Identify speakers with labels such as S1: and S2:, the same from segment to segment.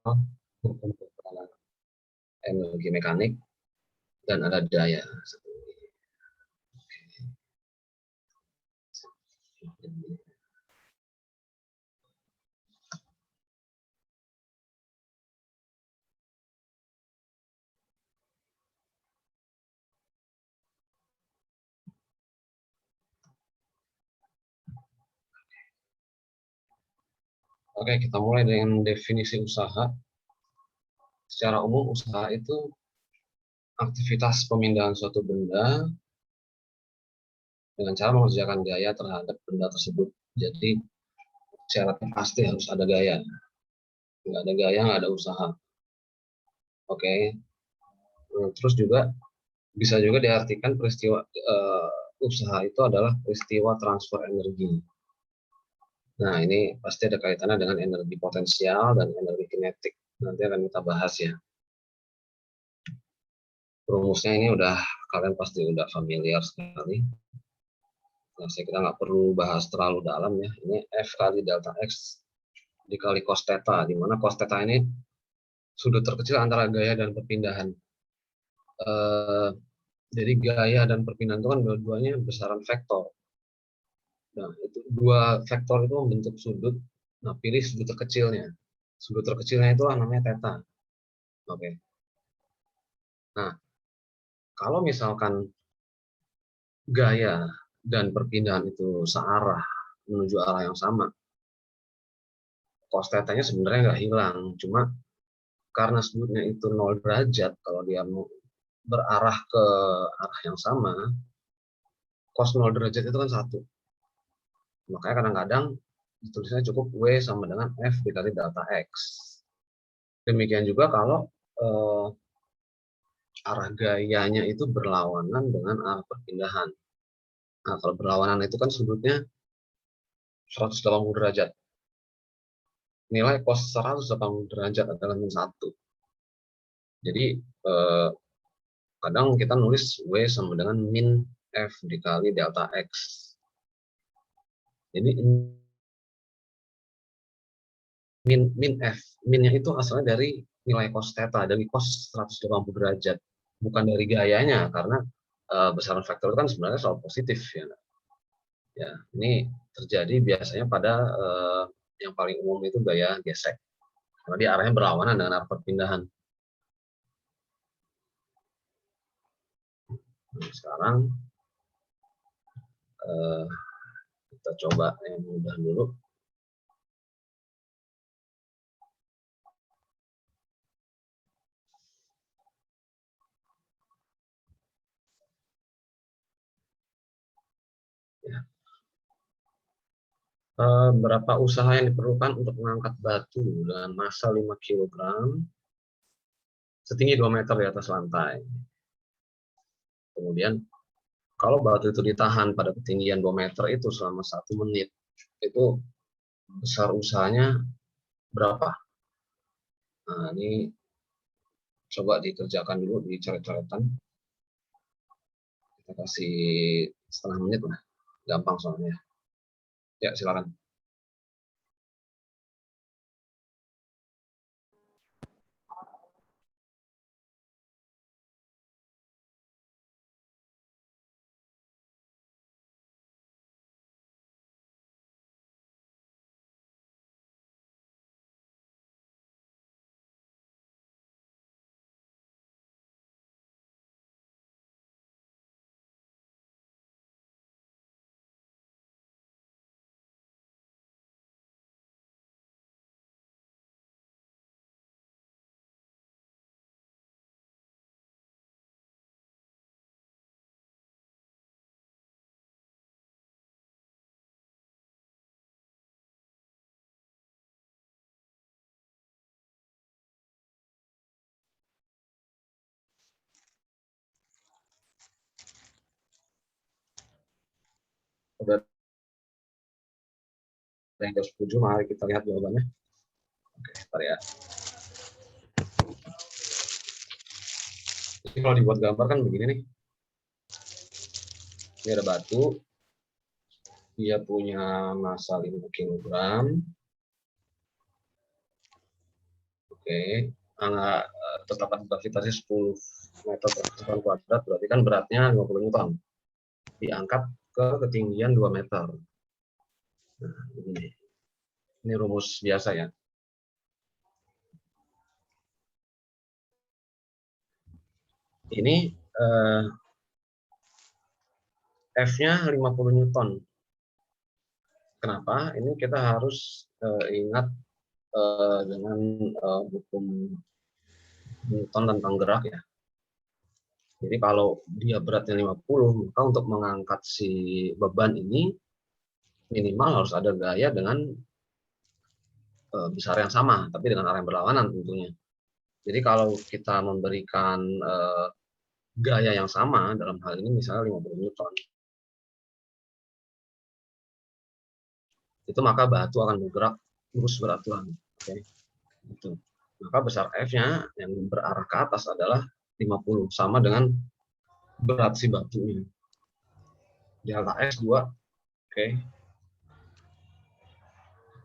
S1: hukum kekuatan energi mekanik, dan ada daya. Oke, kita mulai dengan definisi usaha. Secara umum, usaha itu aktivitas pemindahan suatu benda dengan cara mengerjakan gaya terhadap benda tersebut. Jadi, syaratnya pasti harus ada gaya. Nggak ada gaya, nggak ada usaha. Oke. Terus juga bisa juga diartikan peristiwa usaha itu adalah peristiwa transfer energi. Nah, ini pasti ada kaitannya dengan energi potensial dan energi kinetik. Nanti akan kita bahas ya. Rumusnya ini kalian pasti udah familiar sekali. Nah, saya kira nggak perlu bahas terlalu dalam ya. Ini F kali delta X dikali cos theta, di mana cos theta ini sudut terkecil antara gaya dan perpindahan. Jadi gaya dan perpindahan itu kan dua-duanya besaran vektor. Nah, itu dua vektor itu membentuk sudut. Nah, pilih sudut terkecilnya. Sudut terkecilnya itu namanya theta. Oke. Nah, kalau misalkan gaya dan perpindahan itu searah menuju arah yang sama, cos theta-nya sebenarnya nggak hilang. Cuma karena sudutnya itu 0 derajat, kalau dia berarah ke arah yang sama, cos 0 derajat itu kan 1. Makanya kadang-kadang tulisannya cukup W sama dengan F dikali delta X. Demikian juga kalau arah gayanya itu berlawanan dengan arah perpindahan. Nah, kalau berlawanan itu kan sudutnya 180 derajat. Nilai cos 180 derajat adalah min 1. Jadi kadang kita nulis W sama dengan min F dikali delta X. Jadi min F, minnya itu asalnya dari nilai cos theta, dari cos 180 derajat, bukan dari gayanya, karena besaran vektor itu kan sebenarnya selalu positif ya. Ya, ini terjadi biasanya pada yang paling umum itu gaya gesek, karena dia arahnya berlawanan dengan arah perpindahan. Nah, sekarang kita coba yang mudah dulu. Ya. Berapa usaha yang diperlukan untuk mengangkat batu dengan massa 5 kg setinggi 2 meter di atas lantai. Kemudian kalau batu itu ditahan pada ketinggian 2 meter itu selama 1 menit, itu besar usahanya berapa? Nah, ini coba dikerjakan dulu di coret-coretan. Kita kasih setengah menit lah, gampang soalnya. Ya, silakan. Udah yang ke-7, mari kita lihat jawabannya. Oke, bentar ya. Jadi kalau dibuat gambar kan begini nih. Ini ada batu, dia punya massa 5 kg. Oke, tetapan gravitasi 10 meter per sekon kuadrat, berarti kan beratnya 50 Newton. Diangkat ke ketinggian 2 meter. Nah, ini rumus biasa ya. Ini F-nya 50 Newton. Kenapa? Ini kita harus ingat dengan hukum Newton tentang gerak ya. Jadi kalau dia beratnya 50, maka untuk mengangkat si beban ini minimal harus ada gaya dengan besar yang sama, tapi dengan arah yang berlawanan tentunya. Jadi kalau kita memberikan gaya yang sama, dalam hal ini misalnya 50 Newton, itu maka batu akan bergerak lurus beraturan. Oke, gitu. Maka besar F-nya yang berarah ke atas adalah 50, sama dengan berat si batunya. Delta S 2, oke.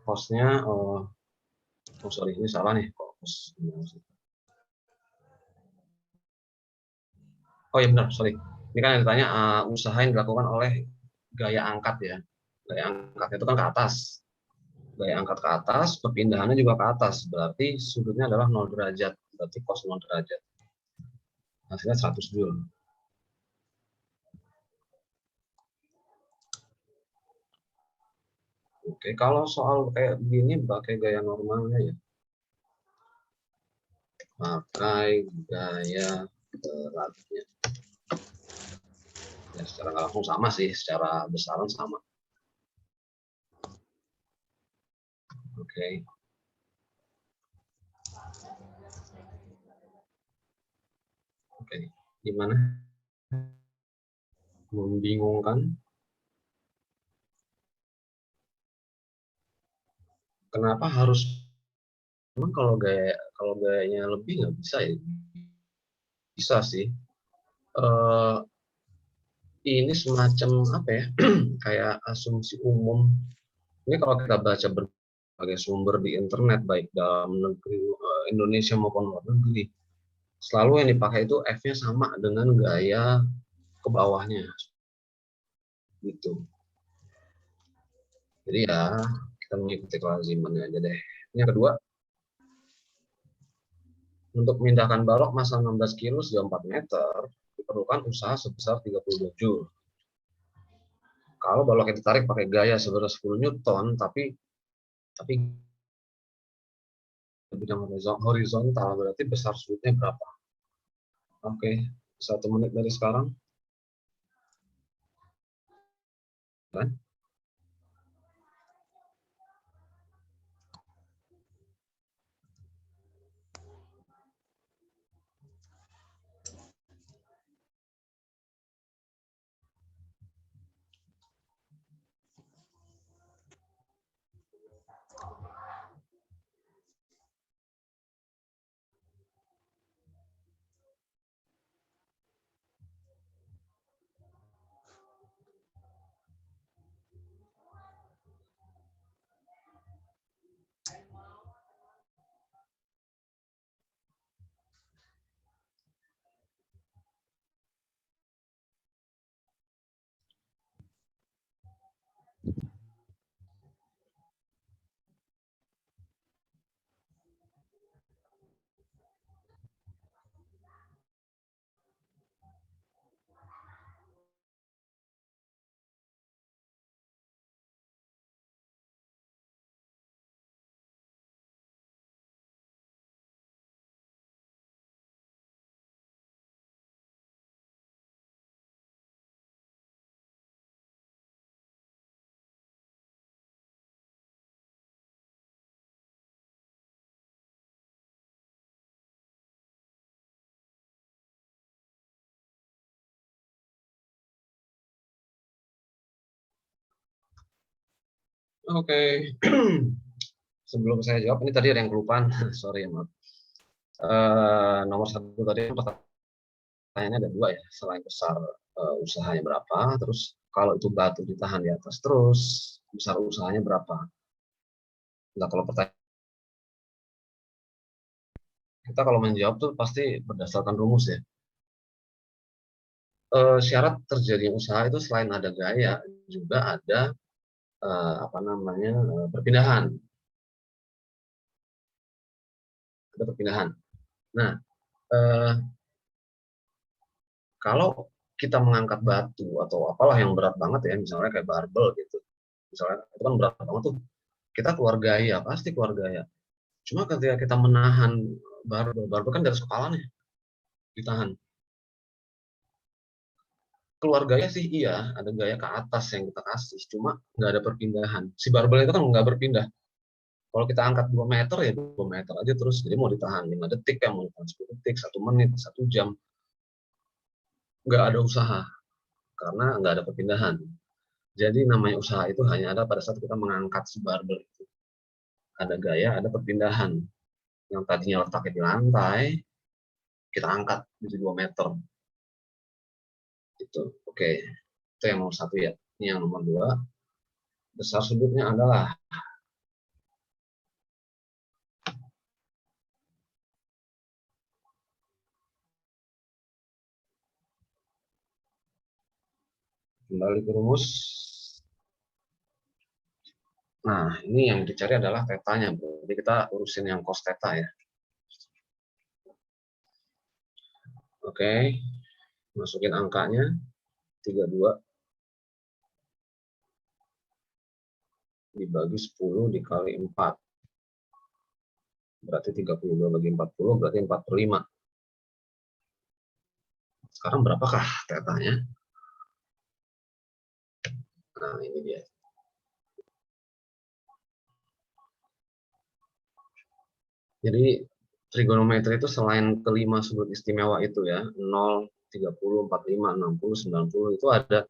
S1: Cos-nya, oh sorry, ini salah nih. Cos. Oh ya benar, sorry. Ini kan yang ditanya usaha yang dilakukan oleh gaya angkat ya. Gaya angkat itu kan ke atas. Gaya angkat ke atas, perpindahannya juga ke atas. Berarti sudutnya adalah 0 derajat. Berarti cos 0 derajat. Hasilnya 100 Joule. Oke, kalau soal kayak begini pakai gaya normalnya ya. Pakai gaya beratnya. Ya, secara langsung sama sih, secara besaran sama. Oke. Oke, gimana? Membingungkan? Kenapa harus? Memang kalau gayanya lebih nggak bisa ya? Bisa sih. Ini semacam apa ya? Kayak asumsi umum. Ini kalau kita baca berbagai sumber di internet, baik dalam negeri Indonesia maupun luar negeri, selalu yang dipakai itu F-nya sama dengan gaya ke bawahnya. Gitu. Jadi ya, kita mengikuti kelazimannya aja deh. Yang kedua, untuk memindahkan balok massa 16 kilo sejauh 4 meter, diperlukan usaha sebesar 32 Joule. Kalau balok yang ditarik pakai gaya sebesar 10 Newton, tapi bidang horizontal, berarti besar sudutnya berapa? Oke, 1 menit dari sekarang. Kan? Oke. Sebelum saya jawab, ini tadi ada yang kelupaan. Sorry ya, maaf. Nomor satu tadi pertanyaannya ada dua ya. Selain besar, usahanya berapa? Terus kalau itu batu ditahan di atas terus, besar usahanya berapa? Nah, kalau pertanyaan kita kalau menjawab tuh pasti berdasarkan rumus ya. Syarat terjadinya usaha itu selain ada gaya, juga ada apa namanya perpindahan. Ada perpindahan. Nah, kalau kita mengangkat batu atau apalah yang berat banget ya, misalnya kayak barbel gitu, misalnya itu kan berat banget tuh, kita keluar gaya, pasti keluar gaya. Cuma ketika kita menahan barbel kan dari kepala nih, ditahan. Keluar gaya sih iya, ada gaya ke atas yang kita kasih, cuma nggak ada perpindahan. Si barbel itu kan nggak berpindah. Kalau kita angkat 2 meter ya 2 meter aja terus, jadi mau ditahan 5 detik, ya mau ditahan 10 detik, 1 menit, 1 jam, nggak ada usaha, karena nggak ada perpindahan. Jadi namanya usaha itu hanya ada pada saat kita mengangkat si barbel itu. Ada gaya, ada perpindahan. Yang tadinya letaknya di lantai, kita angkat jadi 2 meter. Itu. Oke. Itu yang nomor 1 ya. Ini yang nomor 2. Besar sudutnya adalah kembali ke rumus. Nah, ini yang dicari adalah tetanya, bro. Jadi kita urusin yang cos theta ya. Oke. Masukin angkanya 32 dibagi 10 dikali 4. Berarti 32 bagi 40 berarti 4/5. Sekarang berapakah tetanya? Nah, ini dia. Jadi trigonometri itu selain kelima sudut istimewa itu ya, 0, 30, 45, 60, 90, itu ada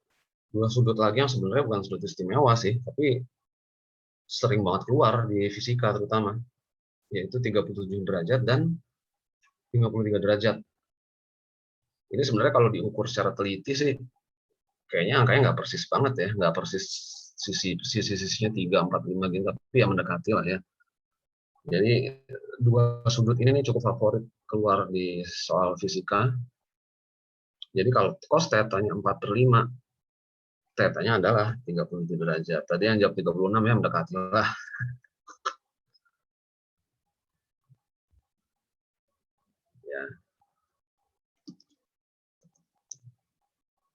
S1: 2 sudut lagi yang sebenarnya bukan sudut istimewa sih, tapi sering banget keluar di fisika terutama, yaitu 37 derajat dan 53 derajat. Ini sebenarnya kalau diukur secara teliti sih, kayaknya angkanya nggak persis banget ya, nggak persis sisi-sisinya 3, 4, 5 gitu, tapi ya mendekati lah ya. Jadi 2 sudut ini nih cukup favorit keluar di soal fisika. Jadi kalau cos tetanya 4/5, tetanya adalah 37 derajat. Tadi yang jawab 36 ya mendekati lah. Ya.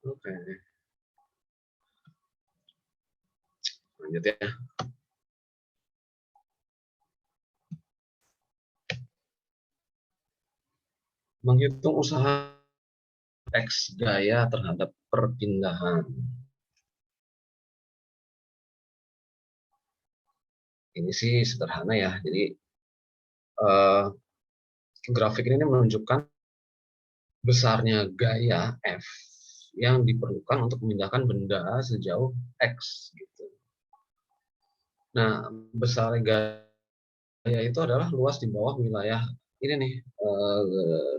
S1: Oke. Lanjut ya. Menghitung usaha X gaya terhadap perpindahan. Ini sih sederhana ya. Jadi grafik ini menunjukkan besarnya gaya F yang diperlukan untuk memindahkan benda sejauh X gitu. Nah, besar gaya itu adalah luas di bawah wilayah ini nih,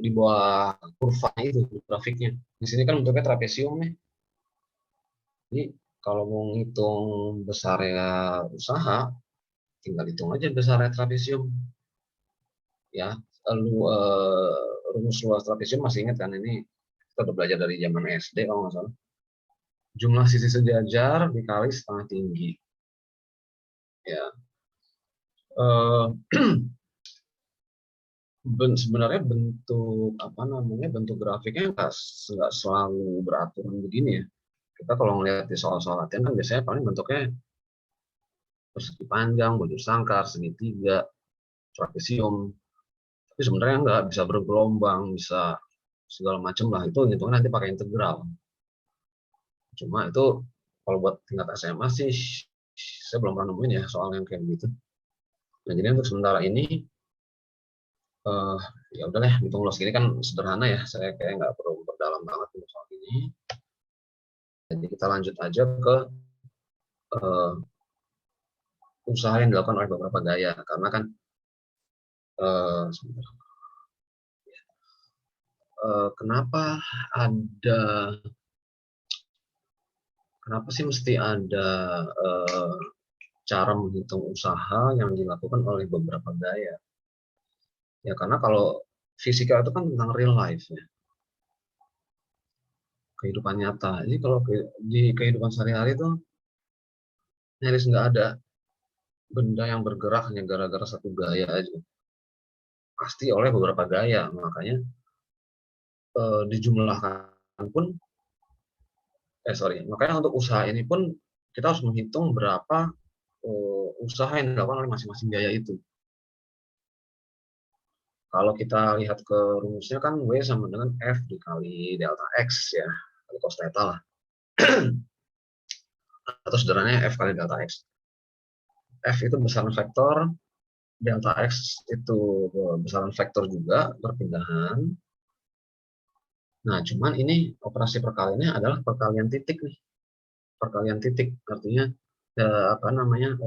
S1: di bawah kurva itu grafiknya. Di sini kan bentuknya trapesium nih. Jadi kalau mau ngitung besarnya usaha, tinggal hitung aja besarnya trapesium. Ya, lalu rumus luas trapesium masih ingat kan, ini kita udah belajar dari zaman SD kalau nggak salah. Jumlah sisi sejajar dikali setengah tinggi. Ya, sebenarnya bentuk apa namanya bentuk grafiknya nggak selalu beraturan begini ya. Kita kalau ngelihat di soal-soal latihan kan biasanya paling bentuknya persegi panjang, bujur sangkar, segitiga, trapesium. Tapi sebenarnya nggak, bisa bergelombang, bisa segala macam lah. Itu hitungnya nanti pakai integral. Cuma itu kalau buat tingkat SMA sih saya belum pernah nemuin ya soal yang kayak gitu. Nah, jadi untuk sementara ini ya udah deh, hitung luas gini kan sederhana ya. Saya kayak nggak perlu berdalam banget untuk soal ini. Jadi kita lanjut aja ke uh, usaha yang dilakukan oleh beberapa gaya, karena kan uh, kenapa ada kenapa sih mesti ada cara menghitung usaha yang dilakukan oleh beberapa gaya? Ya karena kalau fisika itu kan tentang real life ya, kehidupan nyata. Jadi kalau di kehidupan sehari-hari itu nyaris nggak ada benda yang bergerak hanya gara-gara satu gaya aja. Pasti oleh beberapa gaya, makanya dijumlahkan pun, makanya untuk usaha ini pun kita harus menghitung berapa usaha yang dilakukan oleh masing-masing gaya itu. Kalau kita lihat ke rumusnya kan W sama dengan F dikali delta X ya, kali cos theta lah. Atau sederhananya F kali delta X. F itu besaran vektor, delta X itu besaran vektor juga, perpindahan. Nah, cuman ini operasi perkaliannya adalah perkalian titik nih. Perkalian titik, artinya apa namanya,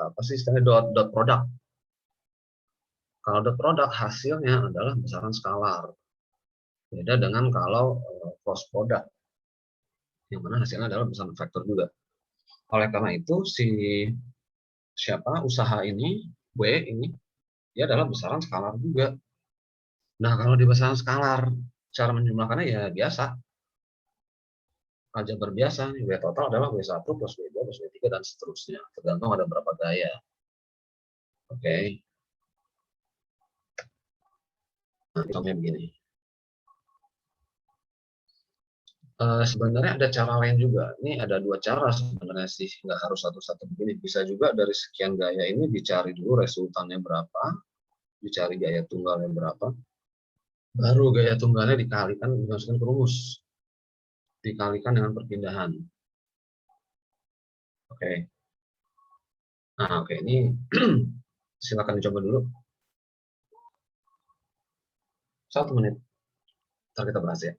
S1: apa sih istilahnya, dot product. Kalau dot product hasilnya adalah besaran skalar. Beda dengan kalau cross product, yang mana hasilnya adalah besaran vektor juga. Oleh karena itu usaha ini, W ini, dia adalah besaran skalar juga. Nah, kalau di besaran skalar, cara menjumlahkannya ya biasa, aljabar biasa. W total adalah W1 plus W2 plus W3 dan seterusnya, tergantung ada berapa gaya. Oke. Nah, contohnya begini. Sebenarnya ada cara lain juga. Ini ada dua cara sebenarnya sih, nggak harus satu-satu begini. Bisa juga dari sekian gaya ini dicari dulu resultannya berapa, dicari gaya tunggalnya berapa, baru gaya tunggalnya dikalikan, dimasukkan ke rumus, dikalikan dengan perpindahan. Oke. Nah, oke, ini silakan dicoba dulu. 1 menit. Ntar kita bahas ya.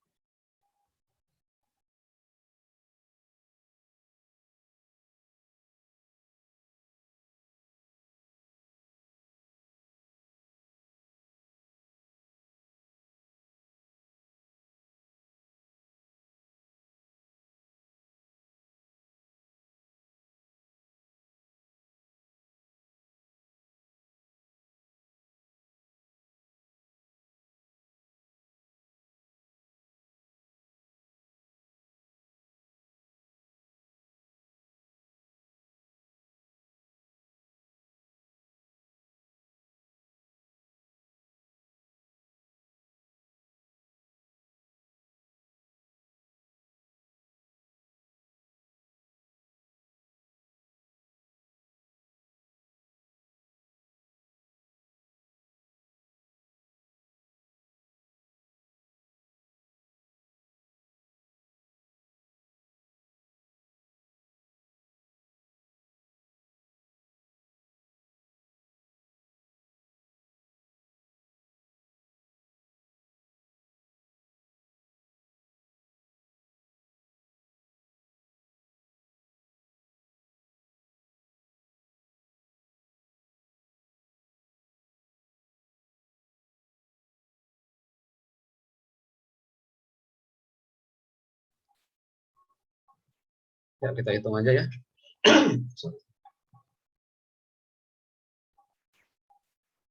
S1: Ya, kita hitung aja ya.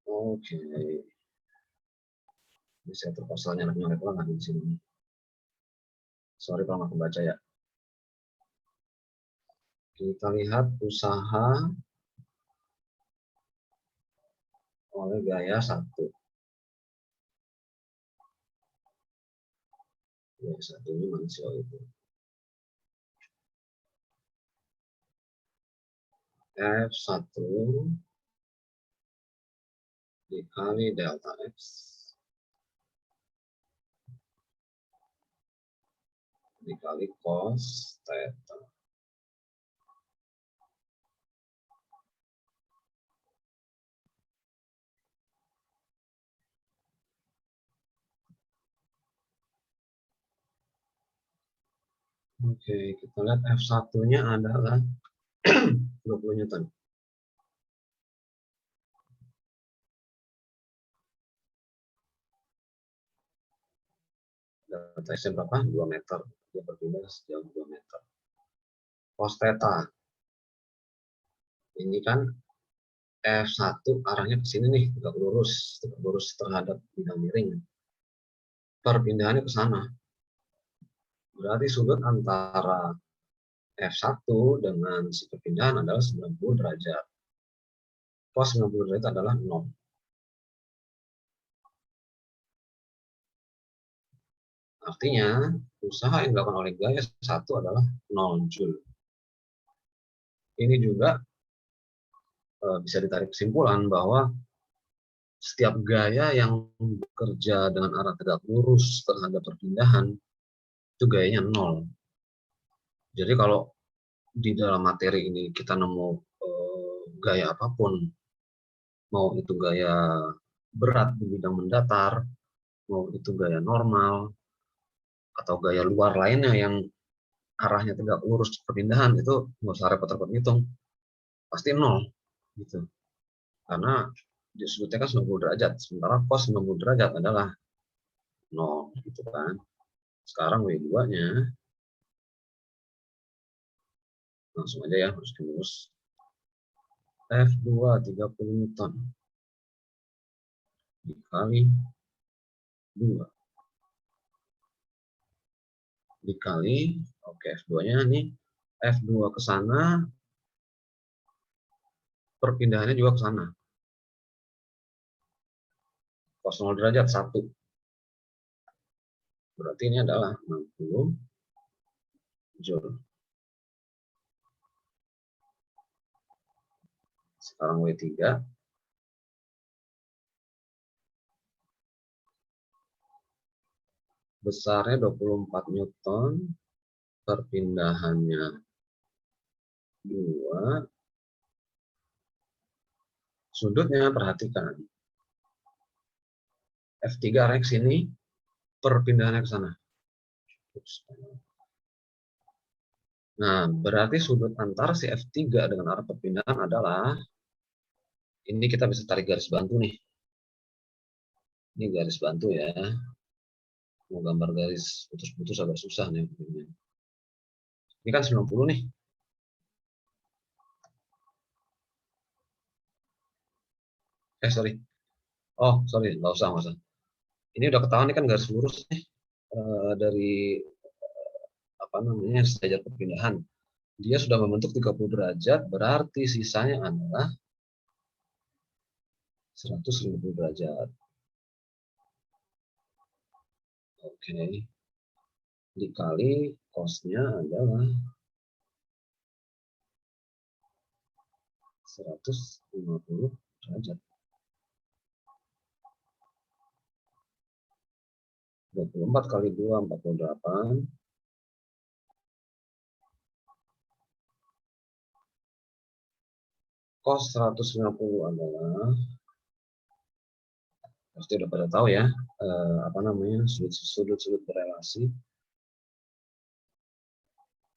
S1: Oke. Bisa terpasalnya nyolek lah di sini. Sorry kalau nggak kebaca ya. Kita lihat usaha oleh gaya 1. Gaya 1 ini manusia itu. F1 dikali delta X dikali cos theta. Oke, kita lihat F1-nya adalah 20 Newton. Delta X berapa? 2 meter. Dia berpindah sejauh 2 meter. Cos theta. Ini kan F1 arahnya ke sini nih, tegak lurus terhadap bidang miring. Perpindahannya ke sana. Berarti sudut antara F1 dengan si perpindahan adalah 90 derajat. Cos 90 derajat adalah 0. Artinya, usaha yang dilakukan oleh gaya 1 adalah 0 Joule. Ini juga bisa ditarik kesimpulan bahwa setiap gaya yang bekerja dengan arah tegak lurus terhadap perpindahan, itu gayanya 0. Jadi kalau di dalam materi ini kita nemu gaya apapun, mau itu gaya berat di bidang mendatar, mau itu gaya normal, atau gaya luar lainnya yang arahnya tegak lurus perpindahan, itu nggak usah repot-repot ngitung, pasti 0 gitu. Karena di sudutnya kan 90 derajat, sementara cos 90 derajat adalah 0 gitu kan. Sekarang W2-nya langsung aja ya, harus rumus F2 30 Newton dikali 2 dikali, oke, F2-nya nih, F2 ke sana, perpindahannya juga ke sana. Cos 0 derajat 1. Berarti ini adalah 60 Joule. Sekarang W3. Besarnya 24 Newton, perpindahannya 2. Sudutnya perhatikan. F3 arahnya ke sini, perpindahannya ke sana. Nah, berarti sudut antara si F3 dengan arah perpindahan adalah, ini kita bisa tarik garis bantu nih. Ini garis bantu ya. Mau gambar garis putus-putus agak susah nih. Ini kan 90 nih. Sorry. Oh, sorry, nggak usah. Ini udah ketahuan nih kan garis lurus nih. Dari apa namanya, sejajar perpindahan. Dia sudah membentuk 30 derajat, berarti sisanya adalah 150 derajat. Oke. Dikali cosnya adalah 150 derajat. 24 kali 2, 48. Cos 150 adalah, pasti udah pada tahu ya, apa namanya, sudut-sudut berelasi.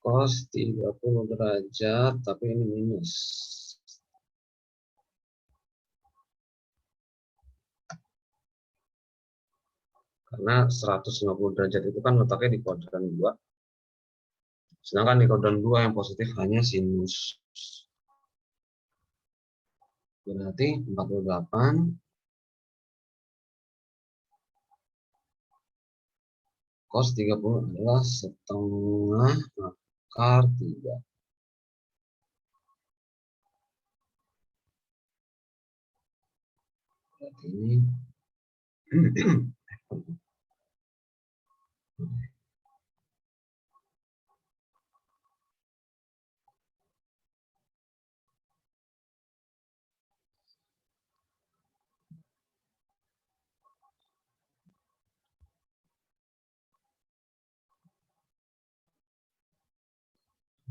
S1: Cos 30 derajat, tapi ini minus. Karena 150 derajat itu kan letaknya di kuadran 2. Sedangkan di kuadran 2 yang positif hanya sinus. Berarti 48 cos 30 adalah setengah akar 3. Berarti ini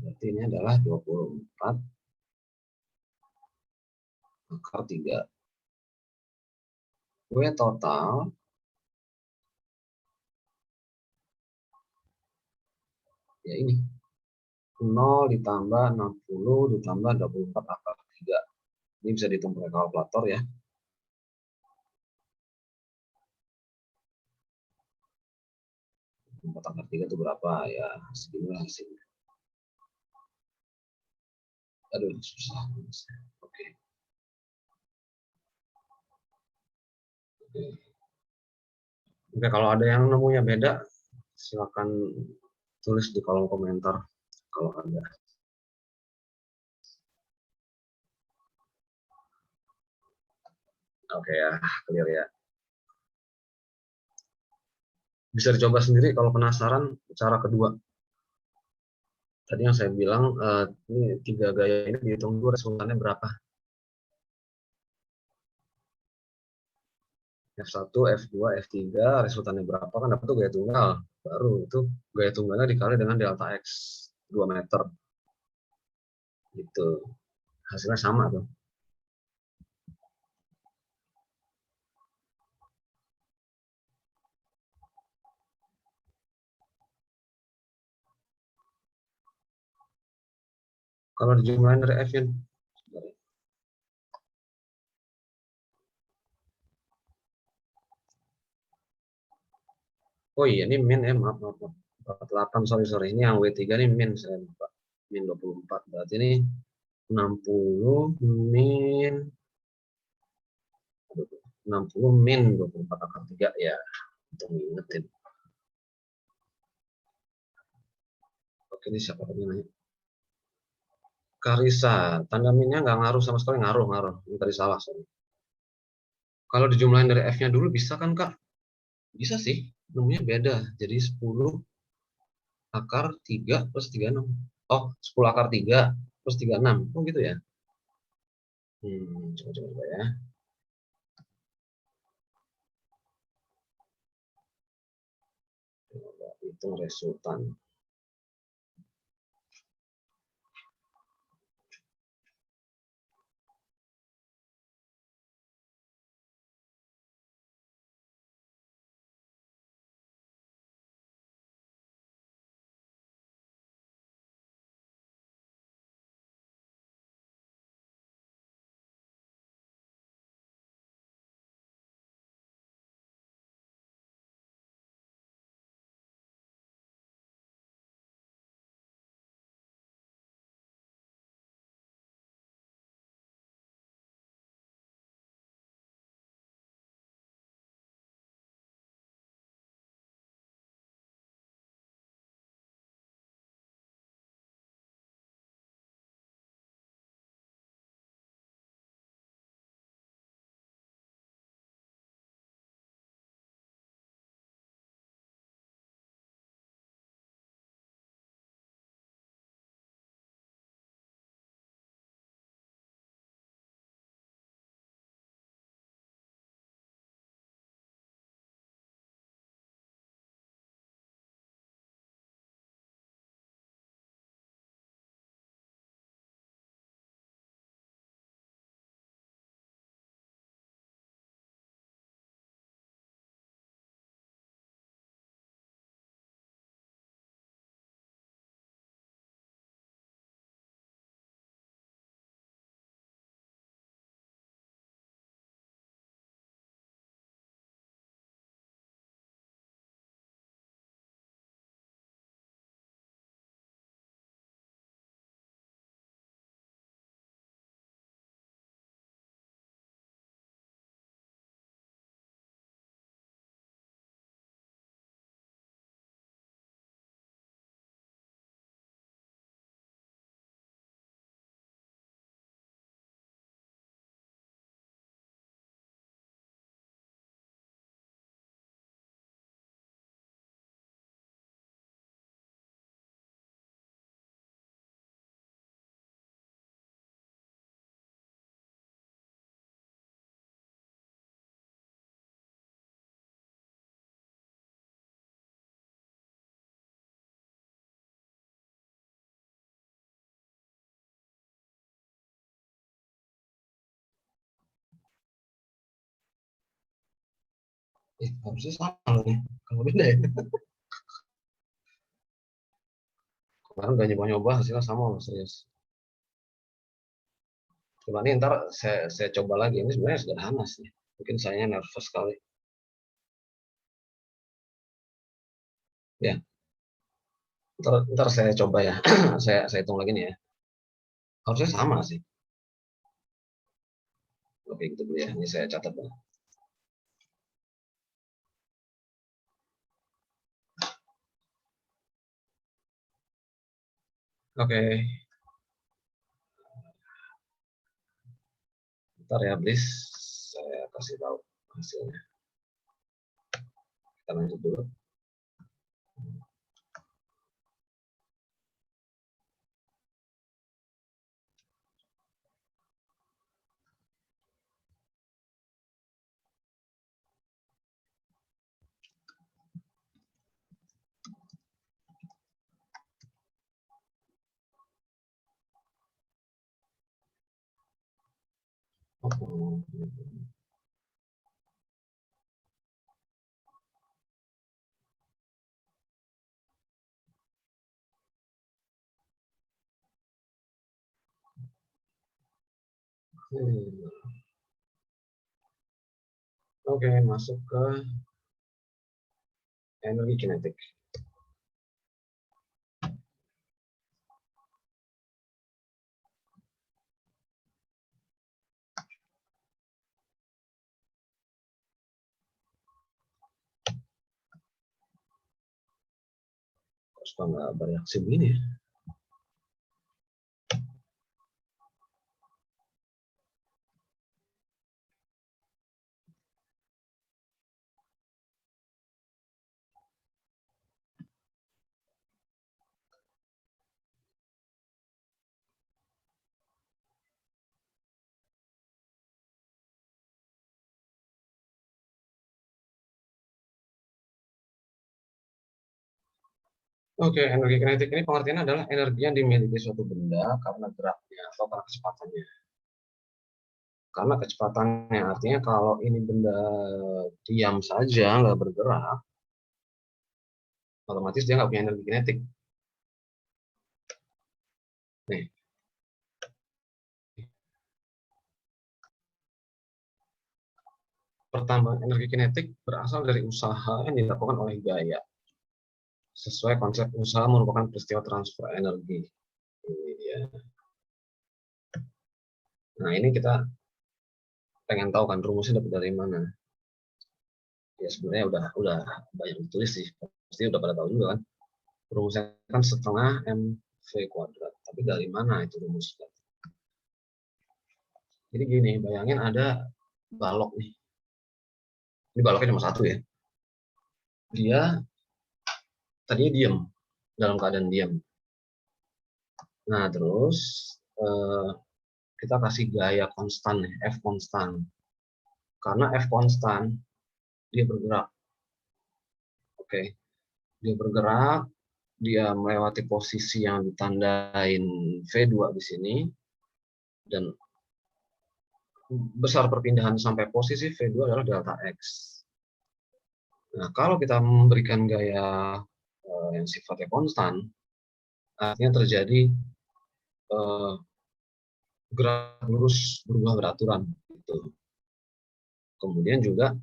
S1: berarti ini adalah 24 akar 3. W total ya ini 0 ditambah 60 ditambah 24 akar 3. Ini bisa dihitung pakai kalkulator ya. Akar 3 itu berapa ya? Seginilah hasilnya. Aduh, susah. Oke. Oke, kalau ada yang nemunya beda, silakan tulis di kolom komentar kalau ada. Oke ya, clear ya. Bisa dicoba sendiri kalau penasaran cara kedua. Tadi yang saya bilang, ini 3 gaya ini dihitung dulu resultannya berapa. F1, F2, F3, resultannya berapa, kan dapat tuh gaya tunggal. Baru itu gaya tunggalnya dikali dengan delta X, 2 meter. Gitu. Hasilnya sama tuh. Kalau dijumlahin dari F-nya, oh iya, ini min ya, maaf, 48, sorry. Ini yang W3 ini min, saya lupa. Min 24, berarti ini 60 min 60 min 24 akar 3 ya, untuk ngingetin. Oke, ini siapa tadi nanya? Karisa, tanda minnya nggak ngaruh sama sekali, ngaruh. Ini tadi salah. Sorry. Kalau dijumlahin dari F-nya dulu bisa kan, Kak? Bisa sih, nomornya beda. Jadi 10 akar 3 plus 36. Oh, 10 akar 3 plus 36. Oh gitu ya? Coba ya. Coba hitung resultan. Harusnya sama loh nih. Kalau beda ya. Kemarin udah nyoba-nyoba, hasilnya sama loh, serius. Coba nih ntar saya coba lagi. Ini sebenarnya sederhana sih. Mungkin saya nervous kali. Ya, ntar saya coba ya. saya hitung lagi nih ya. Harusnya sama sih. Oke, gitu dulu ya. Ini saya catat ya. Oke, bentar ya, please. Saya kasih tahu hasilnya. Kita lanjut dulu. Oh, Oke, masuk ke energi kinetik. Kok suka nggak bereaksi begini ya? Oke, energi kinetik ini pengertiannya adalah energi yang dimiliki suatu benda karena geraknya atau karena kecepatannya. Karena kecepatannya artinya kalau ini benda diam saja, nggak bergerak, otomatis dia nggak punya energi kinetik. Nih, pertambahan energi kinetik berasal dari usaha yang dilakukan oleh gaya. Sesuai konsep usaha merupakan peristiwa transfer energi. Ini dia. Nah, ini kita pengen tahu kan rumusnya dapat dari mana. Ya sebenarnya udah banyak ditulis sih. Pasti udah pada tahu juga kan. Rumusnya kan setengah mv kuadrat. Tapi dari mana itu rumusnya? Jadi gini, bayangin ada balok nih. Ini baloknya cuma satu ya. Dia tadinya diam, dalam keadaan diam. Nah, terus kita kasih gaya konstan nih, F konstan. Karena F konstan, dia bergerak. Oke, dia bergerak, dia melewati posisi yang ditandain V2 di sini, dan besar perpindahan sampai posisi V2 adalah delta X. Nah, kalau kita memberikan gaya yang sifatnya konstan, artinya terjadi gerak lurus berubah beraturan. Gitu. Kemudian juga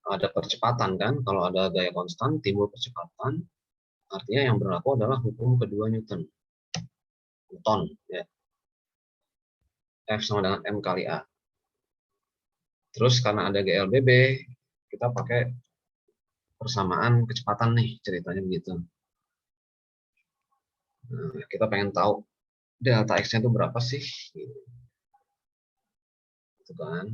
S1: ada percepatan kan, kalau ada gaya konstan timbul percepatan, artinya yang berlaku adalah hukum kedua Newton. Ya. F sama dengan M kali A. Terus karena ada GLBB, kita pakai persamaan kecepatan nih, ceritanya begitu. Nah, kita pengen tahu delta X-nya itu berapa sih? Gitu kan.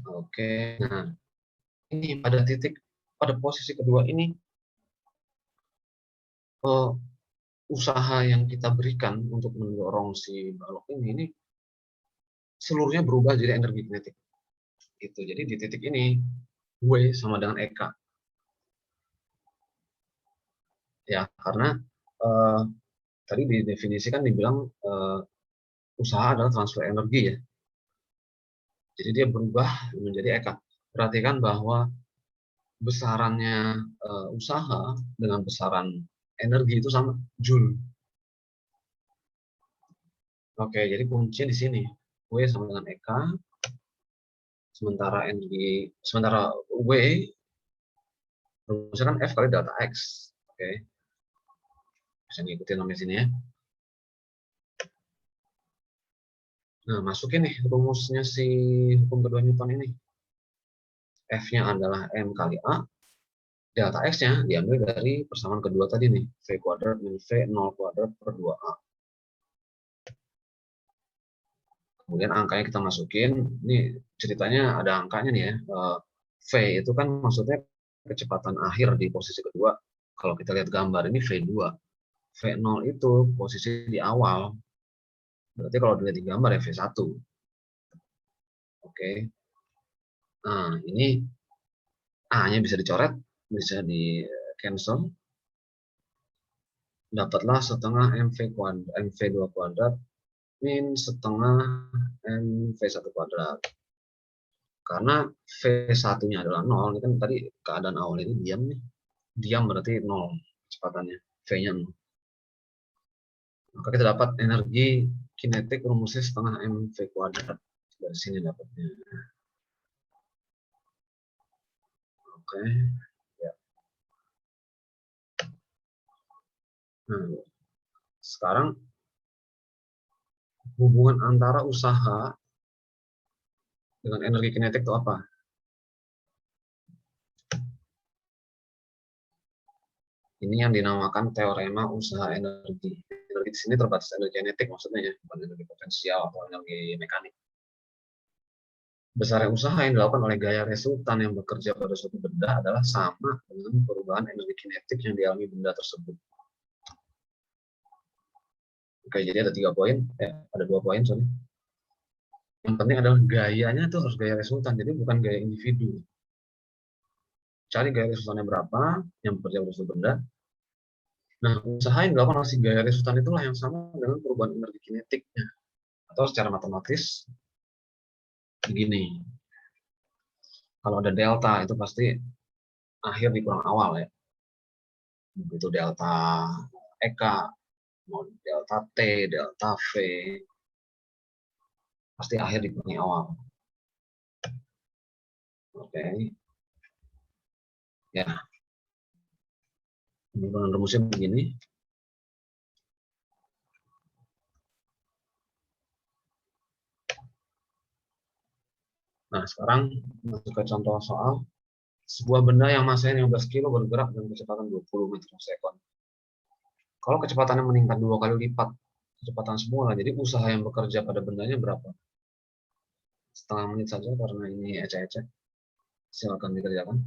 S1: Oke, nah ini pada posisi kedua ini, usaha yang kita berikan untuk mendorong si balok ini seluruhnya berubah jadi energi kinetik. Gitu. Jadi di titik ini W sama dengan EK. Ya, karena eh, tadi didefinisikan dibilang usaha adalah transfer energi ya. Jadi dia berubah menjadi EK. Perhatikan bahwa besarannya usaha dengan besaran energi itu sama, Joule. Oke, jadi kuncinya di sini. W sama dengan EK, sementara W rumusnya kan F kali delta X. Oke, bisa ngikutin namanya sini ya. Nah, masukin nih rumusnya si hukum kedua Newton ini. F-nya adalah M kali A, Delta X-nya diambil dari persamaan kedua tadi nih, V kuadrat min V 0 kuadrat per 2A. Kemudian angkanya kita masukin, ini ceritanya ada angkanya nih ya. V itu kan maksudnya kecepatan akhir di posisi kedua. Kalau kita lihat gambar ini V2. V0 itu posisi di awal. Berarti kalau dilihat di gambar ya V1. Oke. Nah, ini A-nya bisa dicoret, bisa di cancel. Dapatlah setengah MV2 kuadrat min setengah MV1 kuadrat. Karena V1-nya adalah 0, ini kan tadi keadaan awal ini diam nih. Diam berarti 0 kecepatannya, V-nya 0. Maka kita dapat energi kinetik rumusnya setengah MV kuadrat. Dari sini dapatnya. Oke. Ya. Nah, sekarang hubungan antara usaha dengan energi kinetik itu apa? Ini yang dinamakan teorema usaha energi. Energi di sini terbatas energi kinetik maksudnya ya, bukan energi potensial atau energi mekanik. Besarnya usaha yang dilakukan oleh gaya resultan yang bekerja pada suatu benda adalah sama dengan perubahan energi kinetik yang dialami benda tersebut. Oke, jadi ada 3 poin, ada 2 poin, sorry. Yang penting adalah gayanya itu harus gaya resultan, jadi bukan gaya individu. Cari gaya resultannya berapa, yang bekerja pada suatu benda. Nah, usaha yang dilakukan oleh si gaya resultan itulah yang sama dengan perubahan energi kinetiknya. Atau secara matematis, begini. Kalau ada delta, itu pasti akhir dikurang awal ya. Begitu delta EK, mau delta T, delta V, pasti akhir dikurang awal. Oke. Ya, penurunan rumusnya begini. Nah, sekarang masuk ke contoh soal. Sebuah benda yang masanya 15 kilo bergerak dengan kecepatan 20 meter per sekon. Kalau kecepatannya meningkat 2 kali lipat kecepatan semula, jadi usaha yang bekerja pada bendanya berapa? Setengah menit saja karena ini ecek-ecek. Silakan dikerjakan.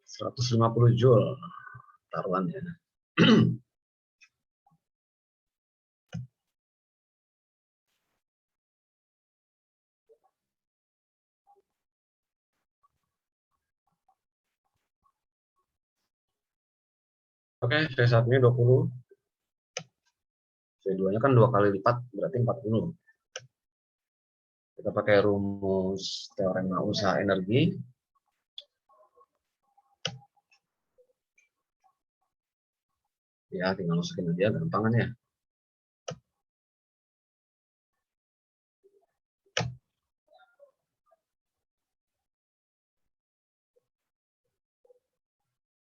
S1: Seratus 150 joule taruhannya. Oke, V1-nya 20. V2-nya kan 2 kali lipat, berarti 40. Kita pakai rumus teorema usaha energi. Ya, tinggal masukin aja, gampang kan ya.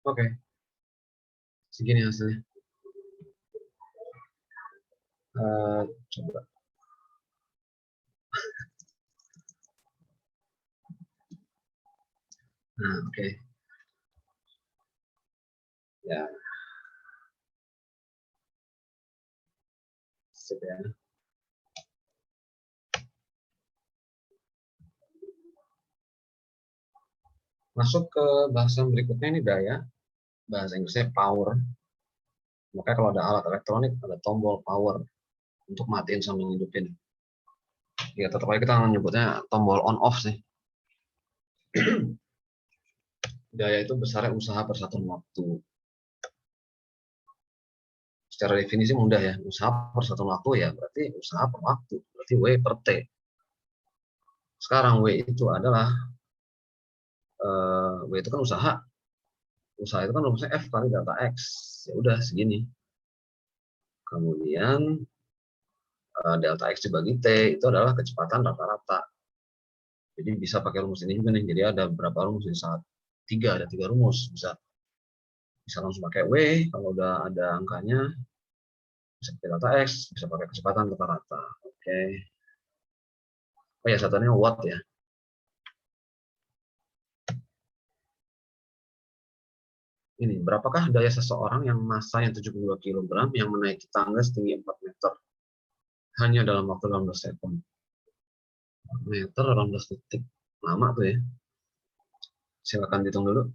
S1: Oke, segini hasilnya. Coba. Nah, oke. Ya, sip ya. Masuk ke bahasan berikutnya ini daya. bahasa Inggrisnya power. Makanya kalau ada alat elektronik ada tombol power untuk matiin sama hidupin. Ya tetap aja kita menyebutnya tombol on off sih. Daya itu besarnya usaha per satuan waktu. Secara definisi mudah ya, usaha per satuan waktu ya berarti usaha per waktu, berarti W per T. Sekarang W itu adalah W itu kan usaha. Usaha itu kan rumusnya F kali delta X. Ya udah segini. Kemudian delta X dibagi T itu adalah kecepatan rata-rata. Jadi bisa pakai rumus ini juga nih. Jadi ada berapa rumus? Ada tiga rumus. Bisa langsung pakai W kalau udah ada angkanya, bisa pakai delta X, bisa pakai kecepatan rata-rata. Oke. Oh ya, satunya watt ya. Ini, berapakah daya seseorang yang masanya 72 kg yang menaiki tangga setinggi 4 meter hanya dalam waktu 18 sekund? 4 meter 18 detik. Lama tuh ya. Silakan dihitung dulu.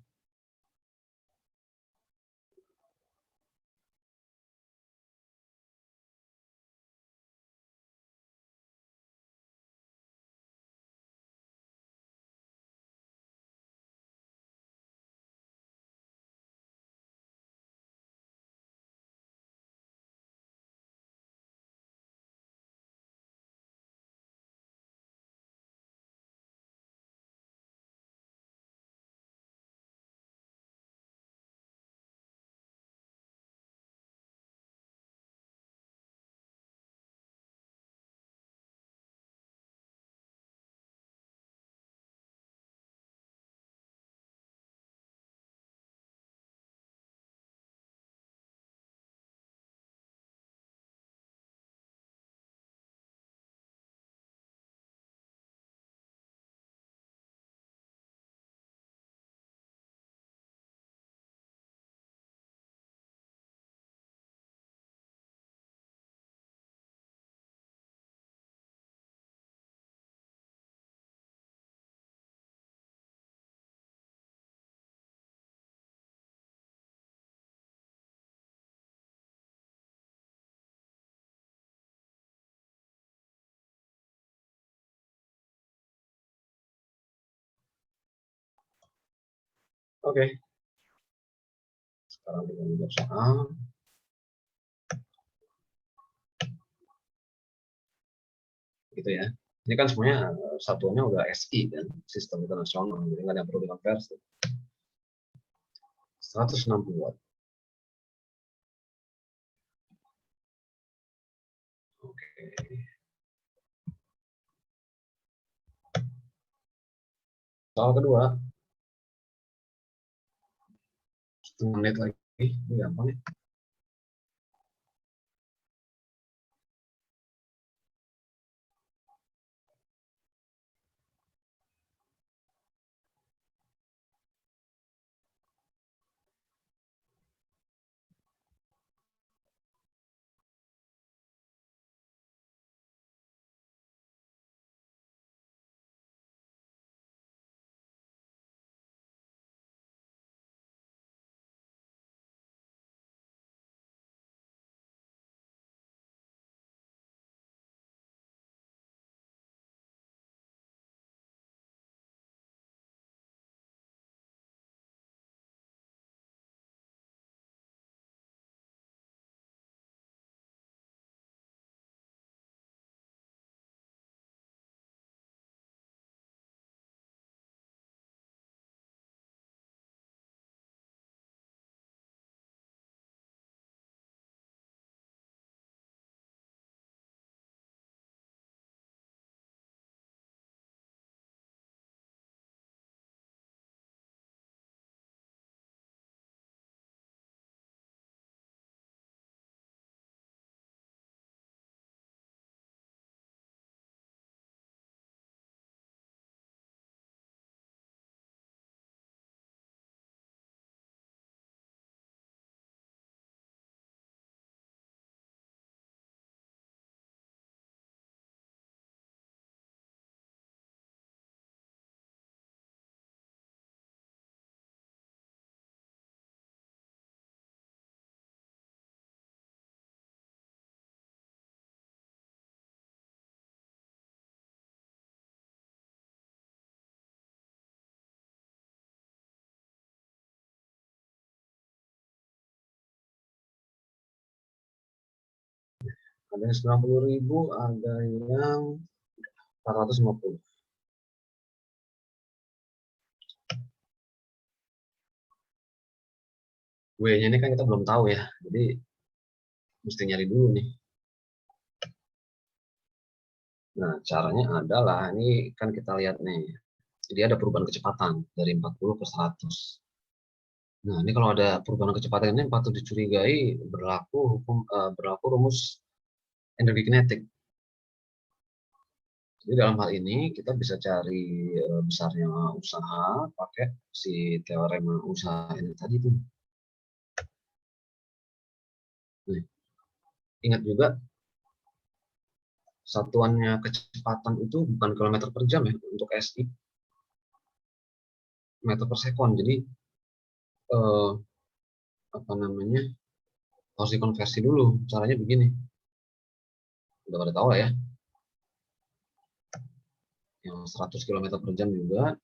S1: Oke. Sekarang kita menjawab soal. Gitu ya. Ini kan semuanya satuannya udah SI kan, sistem internasional, jadi nggak ada yang perlu dikonversi. 160 watt. Oke. Soal kedua, setengah menit lagi. Ini gampang ya. Ada yang 90.000, ada yang 450. W-nya ini kan kita belum tahu ya, jadi mesti nyari dulu nih. Nah, caranya adalah, ini kan kita lihat nih, jadi ada perubahan kecepatan dari 40 ke 100. Nah, ini kalau ada perubahan kecepatan ini patut dicurigai berlaku rumus energi kinetik. Jadi dalam hal ini kita bisa cari besarnya usaha pakai si teorema usaha ini tadi tuh. Nih, ingat juga satuannya kecepatan itu bukan kilometer per jam ya untuk SI, meter per sekon. Jadi eh, apa namanya, harus dikonversi dulu. Caranya begini, udah pada tahu lah ya, yang 100 km per jam juga.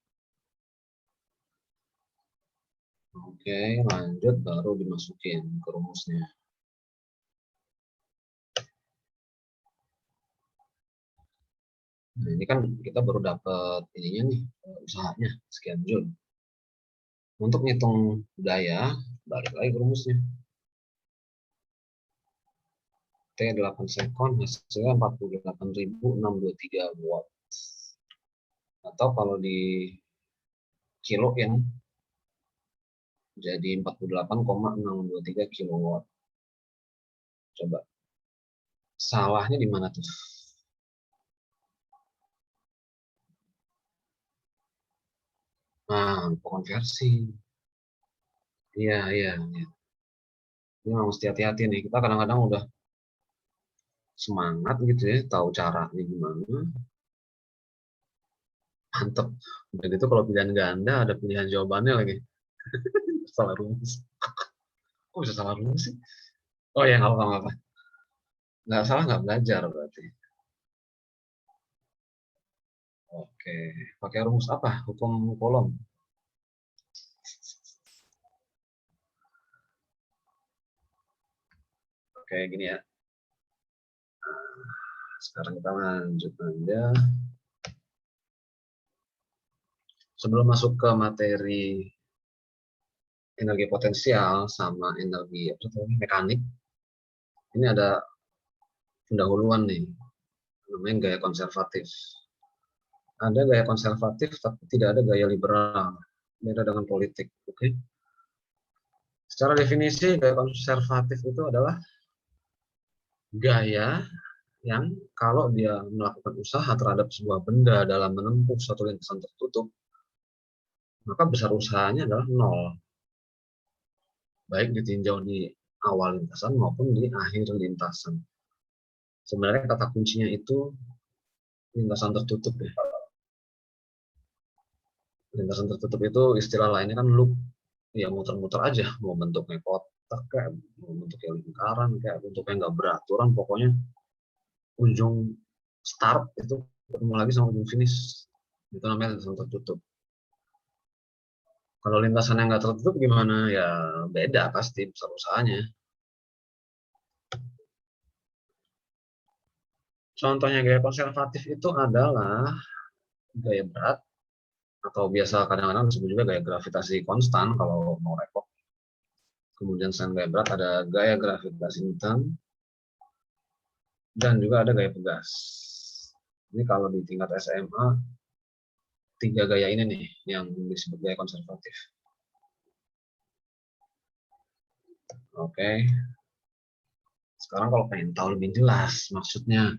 S1: Oke, lanjut, baru dimasukin ke rumusnya. Nah, ini kan kita baru dapat ininya nih, usahanya sekian joule. Untuk ngitung daya, balik lagi ke rumusnya. T 8 sekon hasilnya 48.623 watt. Atau kalau di kiloin jadi 48,623 kilowatt. Coba salahnya di mana tuh? Nah, konversi. Iya, iya, iya. Ini memang mesti hati-hati nih. Kita kadang-kadang udah semangat gitu ya, tahu caranya gimana. Mantep. Dan itu kalau pilihan ganda ada pilihan jawabannya lagi. Salah rumus. Kok bisa salah rumus sih? Oh ya, nggak apa-apa. Nggak salah, nggak belajar berarti. Oke. Pakai rumus apa? Hukum kolom. Oke, gini ya. Sekarang kita lanjut aja. Sebelum masuk ke materi energi potensial sama energi mekanik, ini ada pendahuluan nih, namanya gaya konservatif. Ada gaya konservatif, tapi tidak ada gaya liberal. Beda dengan politik. Oke? Secara definisi, gaya konservatif itu adalah gaya yang kalau dia melakukan usaha terhadap sebuah benda dalam menempuh suatu lintasan tertutup, maka besar usahanya adalah nol. Baik ditinjau di awal lintasan maupun di akhir lintasan. Sebenarnya kata kuncinya itu lintasan tertutup ya. Lintasan tertutup itu istilah lainnya kan loop, ya muter-muter aja, mau bentuknya kotak kayak, mau bentuknya lingkaran kayak, bentuknya nggak beraturan, pokoknya ujung start itu ketemu lagi sama ujung finish, itu namanya lintasan tertutup. Kalau lintasan yang nggak tertutup gimana ya, beda pasti besar usahanya. Contohnya gaya konservatif itu adalah gaya berat, atau biasa kadang-kadang disebut juga gaya gravitasi konstan kalau mau repot. Kemudian selain gaya berat ada gaya gravitasi Newton, dan juga ada gaya pegas. Ini kalau di tingkat SMA, tiga gaya ini nih yang disebut gaya konservatif. Oke. Sekarang kalau pengen tahu lebih jelas maksudnya,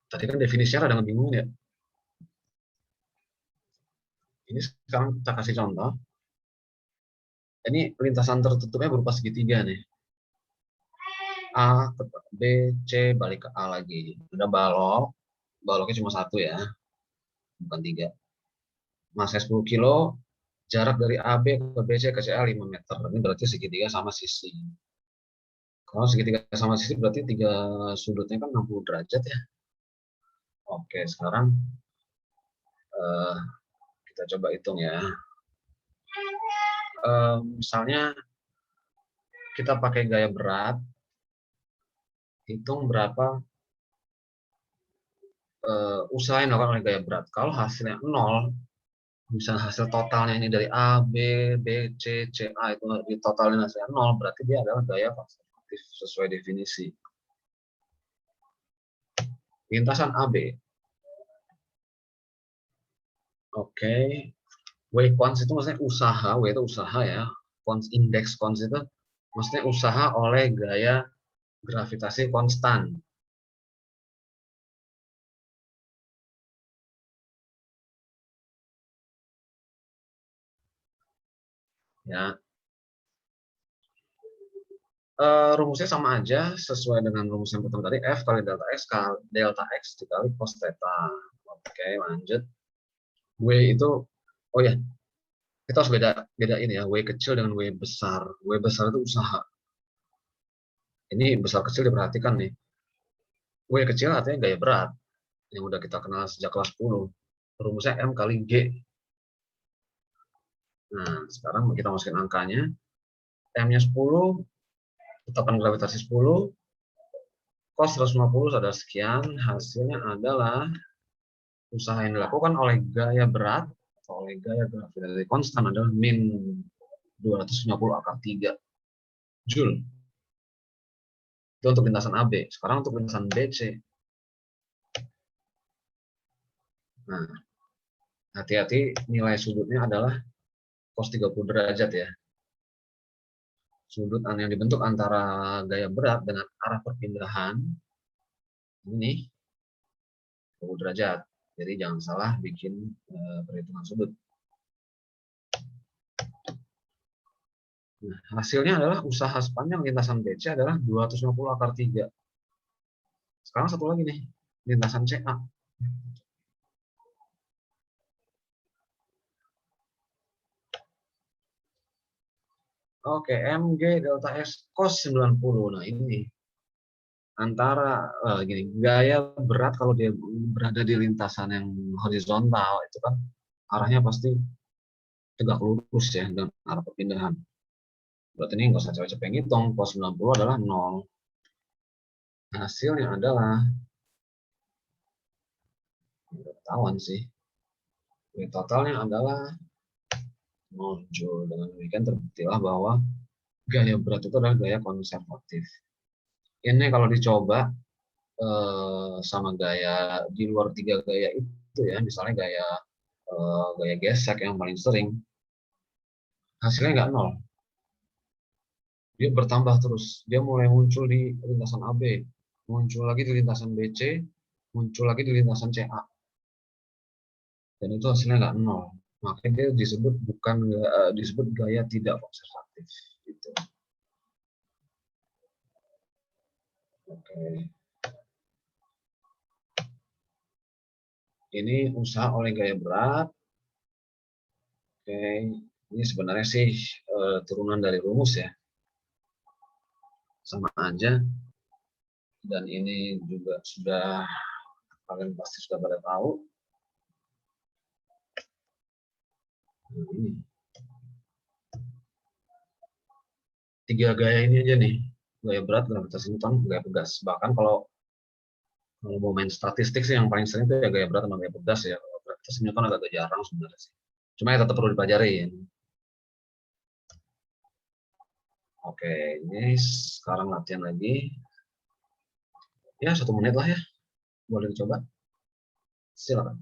S1: tadi kan definisinya ada bingung ya. Ini sekarang kita kasih contoh. Ini lintasan tertutupnya berupa segitiga nih. A ke B, C balik ke A lagi. Udah balok, baloknya cuma satu ya, bukan tiga. Masnya 10 kilo, jarak dari AB ke BC ke CA 5 meter. Ini berarti segitiga sama sisi. Kalau segitiga sama sisi berarti tiga sudutnya kan 60 derajat ya. Oke, sekarang kita coba hitung ya. Misalnya kita pakai gaya berat, hitung berapa usaha yang dilakukan oleh gaya berat. Kalau hasilnya 0, misalnya hasil totalnya ini dari A, B, B, C, C, A itu ditotalin hasilnya 0, berarti dia adalah gaya konservatif sesuai definisi. Lintasan AB. Oke. W cons itu maksudnya usaha, W itu usaha ya. Cons indeks cons itu maksudnya usaha oleh gaya gravitasi konstan. Ya, rumusnya sama aja sesuai dengan rumus yang pertama tadi, F kali delta X dikali cos theta. Oke, lanjut. W itu, oh ya, kita harus beda ini ya, W kecil dengan W besar. W besar itu usaha. Ini besar kecil diperhatikan nih. W kecil artinya gaya berat yang udah kita kenal sejak kelas 10. Rumusnya M kali G. Nah, sekarang kita masukin angkanya. M-nya 10, tetapan gravitasi 10, cos 150 adalah sekian, hasilnya adalah usaha yang dilakukan oleh gaya berat atau oleh gaya gravitasi konstan adalah min 250 akar 3 Joule. Itu untuk lintasan AB. Sekarang untuk lintasan BC. Nah, hati-hati nilai sudutnya adalah cos 30 derajat ya. Sudut yang dibentuk antara gaya berat dengan arah perpindahan ini 30 derajat. Jadi jangan salah bikin perhitungan sudut. Nah, hasilnya adalah usaha sepanjang lintasan BC adalah 250 akar 3. Sekarang satu lagi nih, lintasan CA. Oke, MG delta S cos 90. Nah, ini antara gini, gaya berat kalau dia berada di lintasan yang horizontal itu kan arahnya pasti tegak lurus ya dengan arah perpindahan. Berarti ini nggak usah capek-capek ngitung, cos 90 adalah 0. Hasilnya adalah, ketahuan sih, totalnya adalah 0 Joule. Dengan demikian terbuktilah bahwa gaya berat itu adalah gaya konservatif. Ini kalau dicoba sama gaya di luar 3 gaya itu ya, misalnya gaya gesek yang paling sering, hasilnya nggak 0. Dia bertambah terus. Dia mulai muncul di lintasan AB, muncul lagi di lintasan BC, muncul lagi di lintasan CA. Dan itu hasilnya nggak 0. Makanya dia disebut gaya tidak konservatif. Gitu. Oke. Ini usaha oleh gaya berat. Oke. Ini sebenarnya sih turunan dari rumus ya. Sama aja. Dan ini juga sudah kalian pasti sudah pada tahu. Nah, ini 3 gaya ini aja nih. Gaya berat, gravitasi Newton, gaya pegas. Bahkan kalau mau main statistik sih yang paling sering itu ya gaya berat sama gaya pegas ya. Kalau gravitasi Newton agak jarang sebenarnya sih. Cuma ya tetap perlu dipelajari. Oke, ini sekarang latihan lagi. Ya, 1 menit lah ya. Boleh dicoba. Silakan.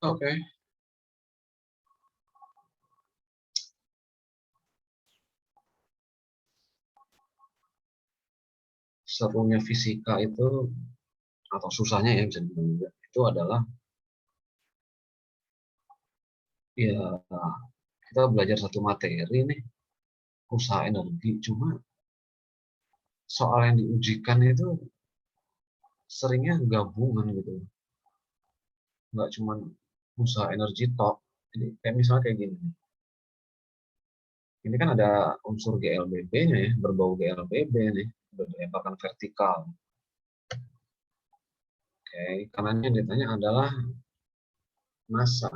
S1: Oke. Serunya fisika itu, atau susahnya ya bisa dibilang juga, itu adalah ya kita belajar satu materi nih, usaha energi, cuma soal yang diujikan itu seringnya gabungan gitu, nggak cuma usaha energi tok. Jadi kayak misalnya kayak gini, ini kan ada unsur GLBB-nya ya, berbau GLBB nih, berlembaran vertikal. Oke, karena yang ditanya adalah massa.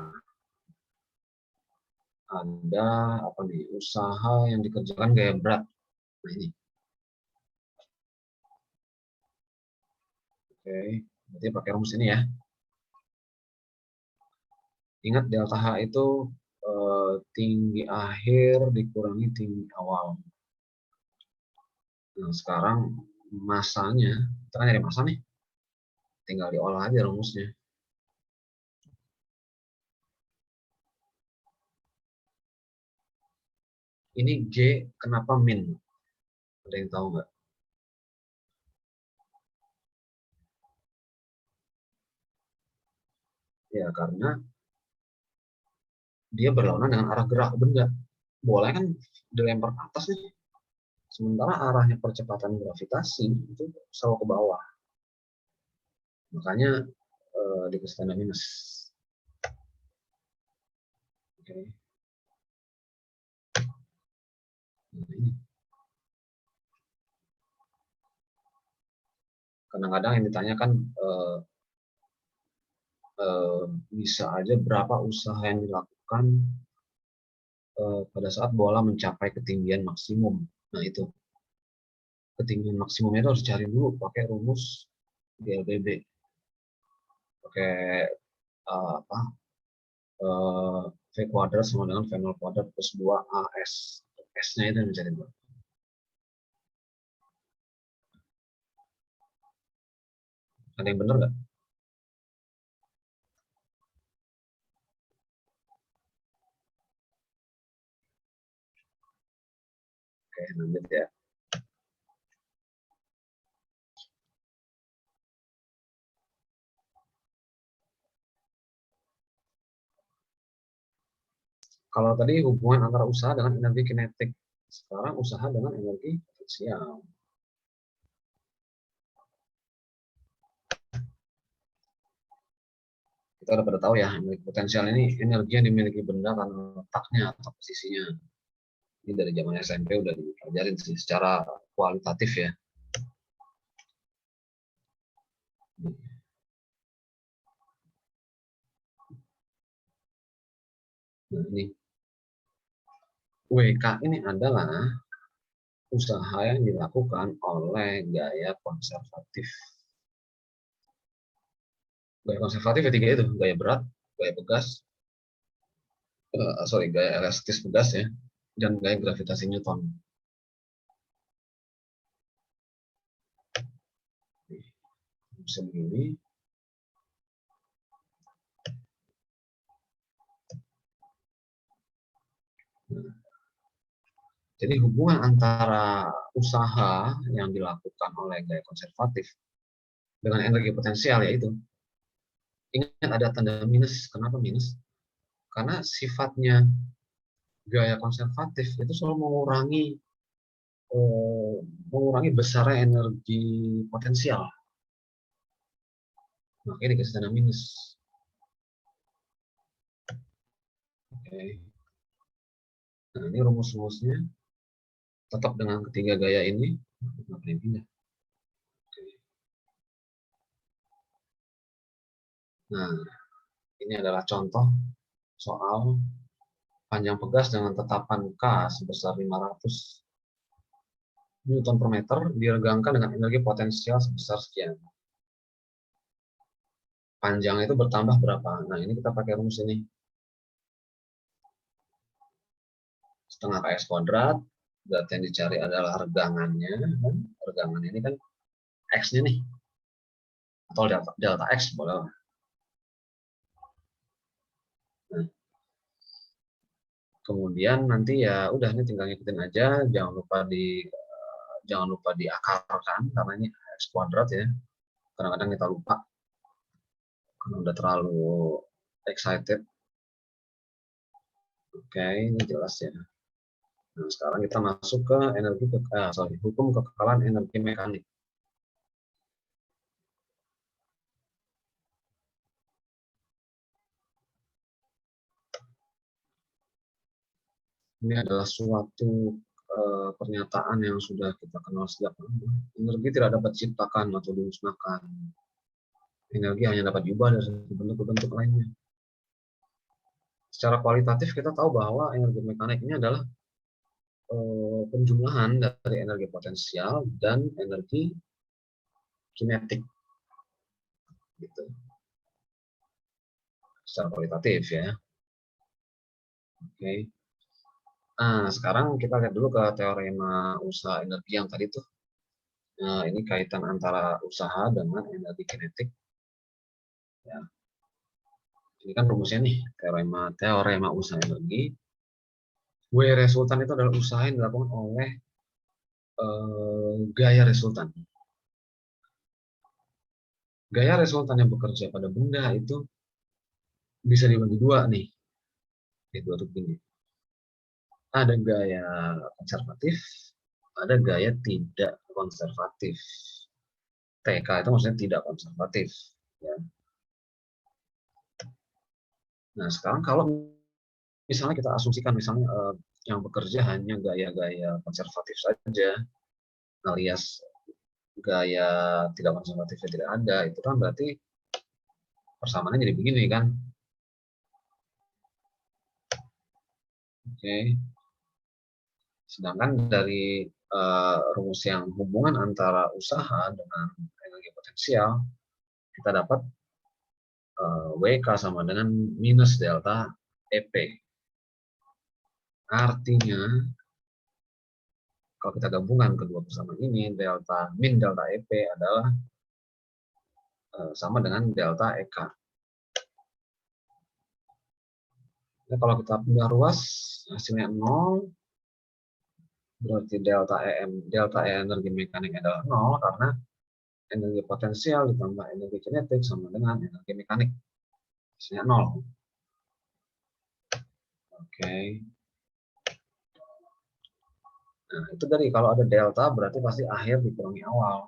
S1: Ada apa nih, usaha yang dikerjakan gaya berat. Nah ini, oke, berarti pakai rumus ini ya. Ingat delta H itu tinggi akhir dikurangi tinggi awal. Nah sekarang masanya, kita kan nyari massa nih, tinggal diolah aja rumusnya. Ini G kenapa min? Ada yang tahu nggak? Ya karena dia berlawanan dengan arah gerak benda. Bola kan dilempar ke atas nih, sementara arahnya percepatan gravitasi itu selalu ke bawah. Makanya dikasih tanda minus. Oke. Nah, ini. Kadang-kadang yang ditanyakan bisa aja berapa usaha yang dilakukan pada saat bola mencapai ketinggian maksimum. Nah itu, ketinggian maksimumnya itu harus cari dulu pakai rumus GLBB. Pakai apa? V kuadrat sama dengan V0 kuadrat plus 2 AS. S-nya itu yang mencari dulu. Ada yang benar nggak? Oke, lanjut ya. Kalau tadi hubungan antara usaha dengan energi kinetik, sekarang usaha dengan energi potensial. Kita udah pada tahu ya, energi potensial ini energi yang dimiliki benda karena letaknya atau posisinya. Ini dari zaman SMP udah dipelajarin sih secara kualitatif ya. Nah, ini WK ini adalah usaha yang dilakukan oleh gaya konservatif. Gaya konservatif ya tiga itu, gaya berat, gaya pegas, gaya elastis pegas ya, dan gaya gravitasi Newton. Bisa begini. Nah, jadi hubungan antara usaha yang dilakukan oleh gaya konservatif dengan energi potensial yaitu, ingat ada tanda minus. Kenapa minus? Karena sifatnya gaya konservatif itu selalu mengurangi besarnya energi potensial. Makanya dikasih tanda minus. Oke. Nah ini rumus-rumusnya tetap dengan ketiga gaya ini, nggak boleh pindah. Nah, ini adalah contoh soal panjang pegas dengan tetapan K sebesar 500 Newton per meter diregangkan dengan energi potensial sebesar sekian. Panjang itu bertambah berapa? Nah, ini kita pakai rumus ini. Setengah KS kuadrat, berarti yang dicari adalah regangannya. Regangan ini kan X-nya nih. Atau delta X boleh. Nah, kemudian nanti ya udah ini tinggal ngikutin aja, jangan lupa diakarkan karena ini x kuadrat ya. Kadang-kadang kita lupa karena udah terlalu excited. Oke, ini jelas ya. Nah, sekarang kita masuk ke hukum kekekalan energi mekanik. Ini adalah suatu pernyataan yang sudah kita kenal sejak lama. Energi tidak dapat diciptakan atau dimusnahkan. Energi hanya dapat diubah dari satu bentuk ke bentuk lainnya. Secara kualitatif kita tahu bahwa energi mekanik ini adalah penjumlahan dari energi potensial dan energi kinetik. Gitu. Secara kualitatif ya. Oke. Nah, sekarang kita lihat dulu ke teorema usaha energi yang tadi tuh. Nah, ini kaitan antara usaha dengan energi kinetik. Ya. Ini kan rumusnya nih, teorema usaha energi. W resultan itu adalah usaha yang dilakukan oleh gaya resultan. Gaya resultan yang bekerja pada benda itu bisa dibagi dua nih. Dua tuh begini. Ada gaya konservatif, ada gaya tidak konservatif. TK itu maksudnya tidak konservatif. Ya. Nah, sekarang kalau misalnya kita asumsikan misalnya yang bekerja hanya gaya-gaya konservatif saja, alias gaya tidak konservatifnya tidak ada, itu kan berarti persamaannya jadi begini kan. Oke. Sedangkan dari rumus yang hubungan antara usaha dengan energi potensial, kita dapat WK sama dengan minus delta EP. Artinya, kalau kita gabungkan kedua persamaan ini, delta EP adalah sama dengan delta EK. Nah, kalau kita pindah ruas, hasilnya 0, berarti delta E energi mekanik adalah 0, karena energi potensial ditambah energi kinetik sama dengan energi mekanik. Hasilnya 0. Oke. Nah, itu dari kalau ada delta berarti pasti akhir dikurangi awal.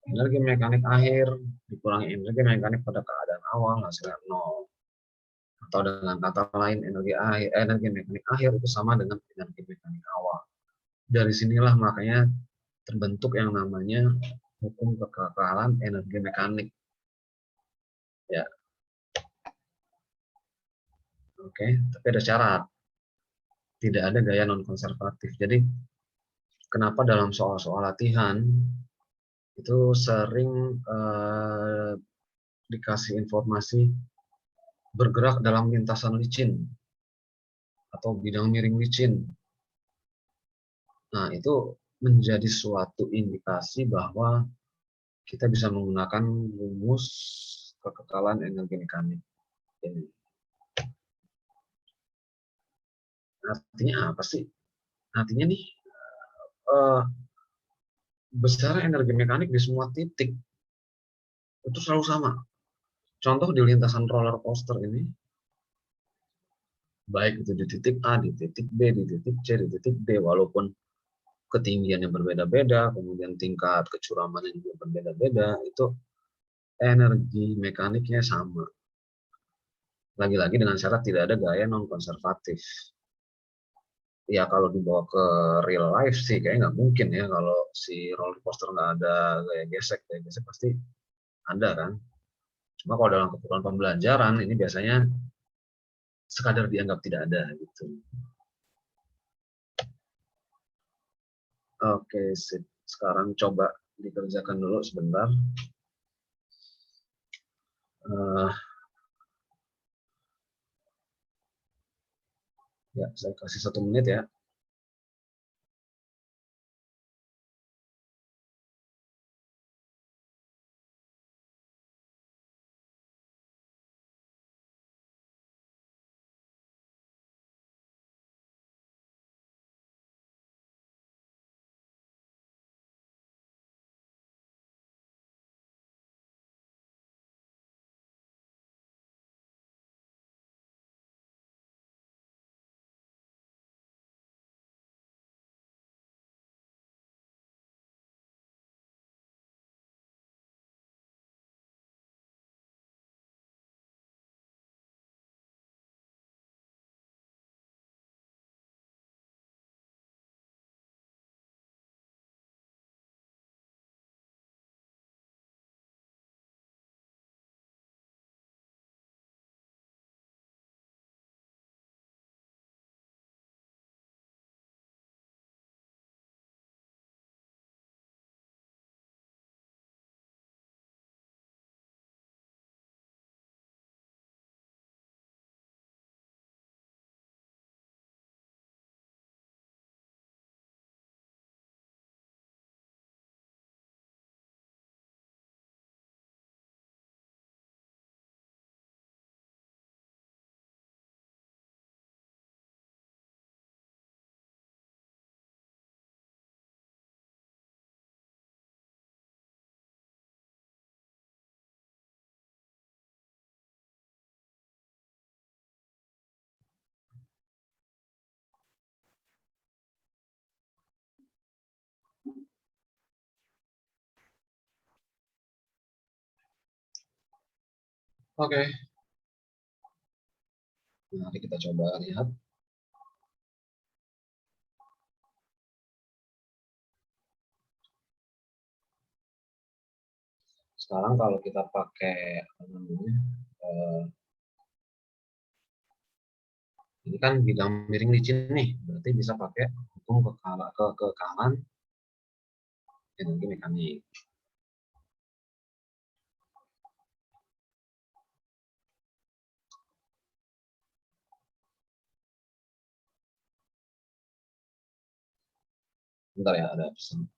S1: Energi mekanik akhir dikurangi energi mekanik pada keadaan awal hasilnya 0. Atau dengan kata lain energi mekanik akhir itu sama dengan energi mekanik awal. Dari sinilah makanya terbentuk yang namanya hukum kekekalan energi mekanik. Ya. Oke, tapi ada syarat. Tidak ada gaya non konservatif. Jadi kenapa dalam soal-soal latihan itu sering dikasih informasi bergerak dalam lintasan licin atau bidang miring licin. Nah, itu menjadi suatu indikasi bahwa kita bisa menggunakan rumus kekekalan energi mekanik ini. Artinya apa sih? Artinya nih, besar energi mekanik di semua titik itu selalu sama. Contoh di lintasan roller coaster ini, baik itu di titik A, di titik B, di titik C, di titik D, walaupun ketinggiannya berbeda-beda, kemudian tingkat kecuramannya juga berbeda-beda, itu energi mekaniknya sama. Lagi-lagi dengan syarat tidak ada gaya non-konservatif. Ya kalau dibawa ke real life sih kayaknya nggak mungkin ya, kalau si roller coaster nggak ada gaya gesek pasti ada kan. Cuma kalau dalam keperluan pembelajaran ini biasanya sekadar dianggap tidak ada gitu. Oke, sip. Sekarang coba dikerjakan dulu sebentar. Ya, saya kasih 1 menit ya. Oke, mari kita coba lihat. Sekarang kalau kita pakai apa namanya, ini kan bidang miring licin nih, berarti bisa pakai hukum kekekalan energi mekanik. Bentar ya, ada pesan.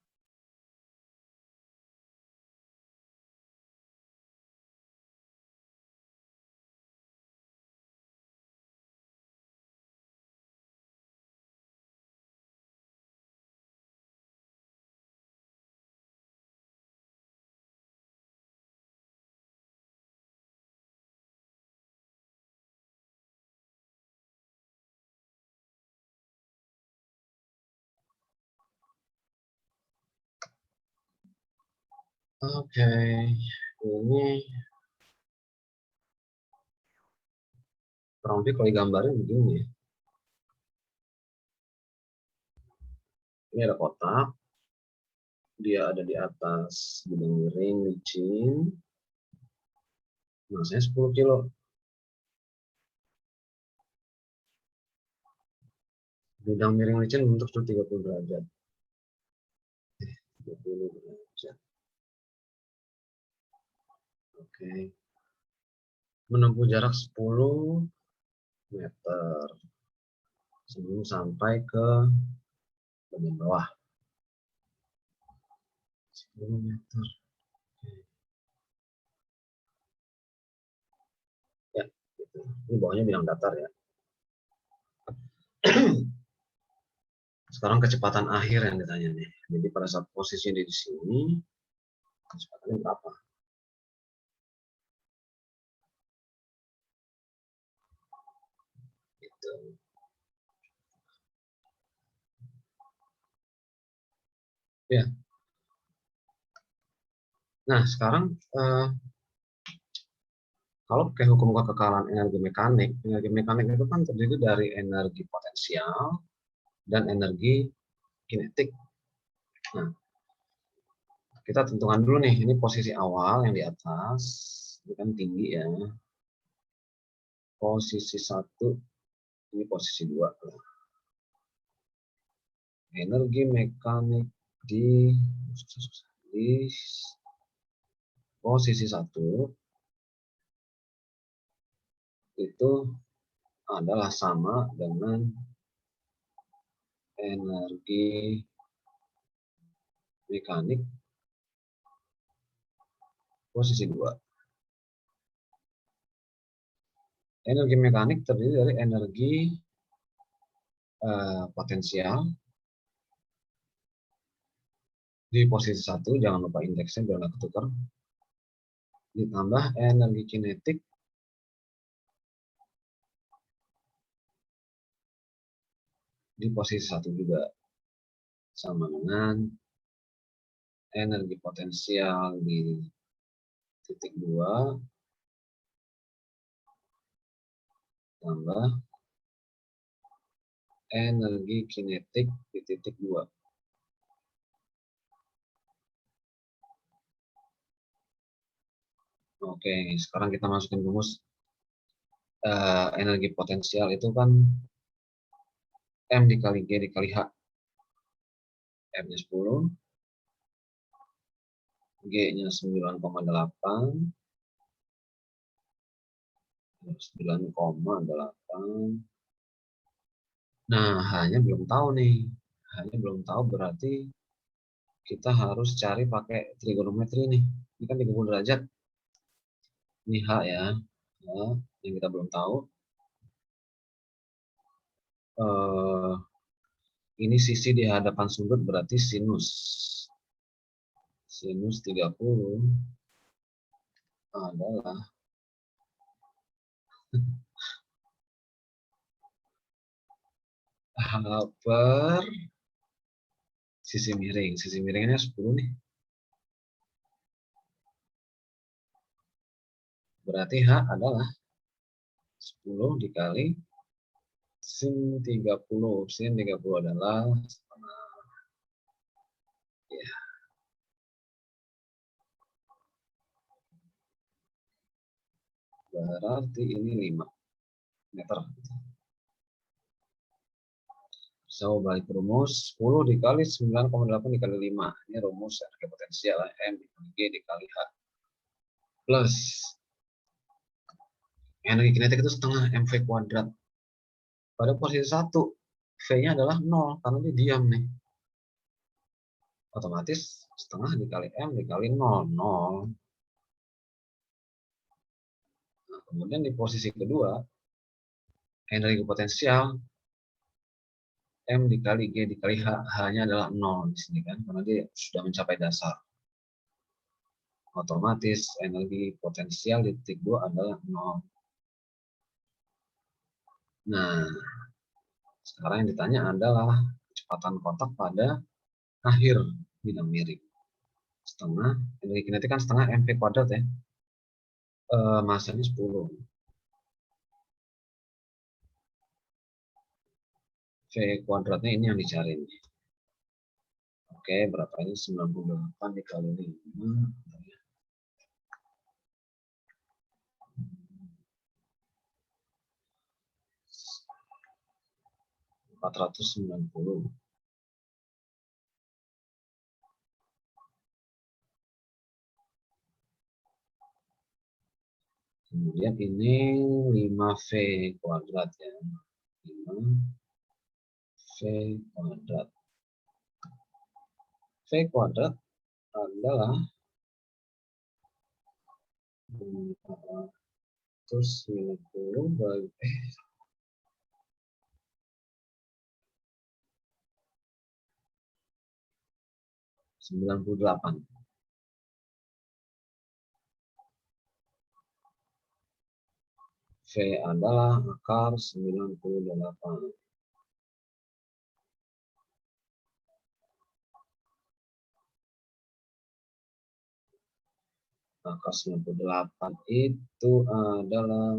S1: Oke, ini kurang lebih kalau digambarin begini ya. Ini ada kotak, dia ada di atas bidang miring licin, masanya 10 kilo. Bidang miring licin bentuk 30 derajat. 30 derajat. Oke. Menempuh jarak 10 meter sebelum sampai ke bagian bawah. 10 meter. Ya, gitu. Ini bawahnya bidang datar ya. Sekarang kecepatan akhir yang ditanya nih. Jadi pada saat posisi di sini, kecepatannya berapa? Gitu. Ya. Nah, sekarang kalau pakai hukum kekekalan energi mekanik itu kan terdiri dari energi potensial dan energi kinetik. Nah, kita tentukan dulu nih, ini posisi awal yang di atas, ini kan tinggi ya. Posisi 1, ini posisi 2. Energi mekanik di posisi 1 itu adalah sama dengan energi mekanik posisi 2. Energi mekanik terdiri dari energi potensial di posisi 1, jangan lupa indeksnya biar nggak ketukar, ditambah energi kinetik di posisi 1 juga, sama dengan energi potensial di titik 2 tambah energi kinetik di titik 2. Oke, sekarang kita masukin rumus. Energi potensial itu kan M dikali G dikali H. M-nya 10, G-nya 9,8, 9,8. Nah, H-nya belum tahu nih. H-nya belum tahu berarti kita harus cari pakai trigonometri nih. Ini kan 30 derajat. Ini H ya. Nah, yang kita belum tahu. Ini sisi di hadapan sudut berarti sinus. Sinus 30 adalah H per sisi miring. Sisi miringnya 10 nih. Berarti H adalah 10 dikali sin 30. Sin 30 adalah setengah. Ya, berarti ini 5 meter. So, balik rumus 10 dikali 9,8 dikali 5. Ini rumus energi potensial M dikali G dikali H. Plus energi kinetik itu setengah MV kuadrat. Pada posisi 1, V-nya adalah 0 karena dia diam nih. Otomatis setengah dikali M dikali 0, 0. Nah, kemudian di posisi kedua, energi potensial M dikali G dikali H, H-nya adalah 0 di sini kan, karena dia sudah mencapai dasar. Otomatis energi potensial di titik 2 adalah 0. Nah, sekarang yang ditanya adalah kecepatan kotak pada akhir bidang miring. Setengah, energi kinetik kan setengah mv kuadrat ya. Masanya 10. V kuadratnya ini yang dicari. Oke, berapa ini? 98 dikali 5. 490. Kemudian ini 5V kuadrat ya. 5V kuadrat. V kuadrat adalah 490 bagi 98. V adalah akar 98. Akar 98 itu adalah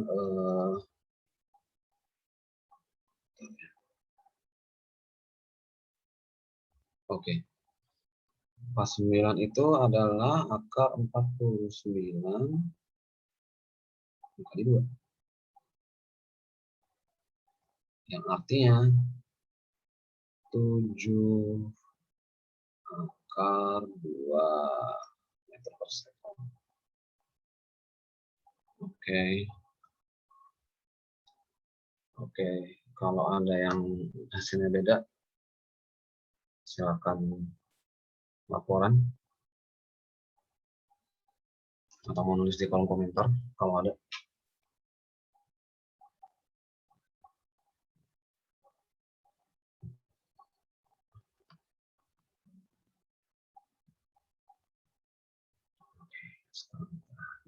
S1: oke. 49 itu adalah akar 49 dikali 2. Yang artinya 7 akar 2 meter per second. Oke. Oke, kalau ada yang hasilnya beda, silakan laporan atau mau nulis di kolom komentar kalau ada.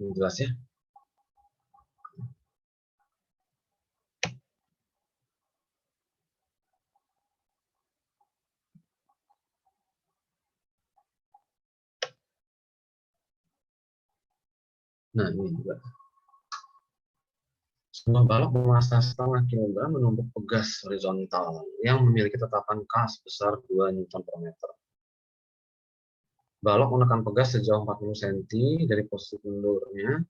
S1: Ini jelas ya. Nah, ini juga. Sebuah balok bermassa setengah kilogram menumpuk pegas horizontal yang memiliki tetapan K sebesar 2 Newton per meter. Balok menekan pegas sejauh 40 cm dari posisi kendurnya.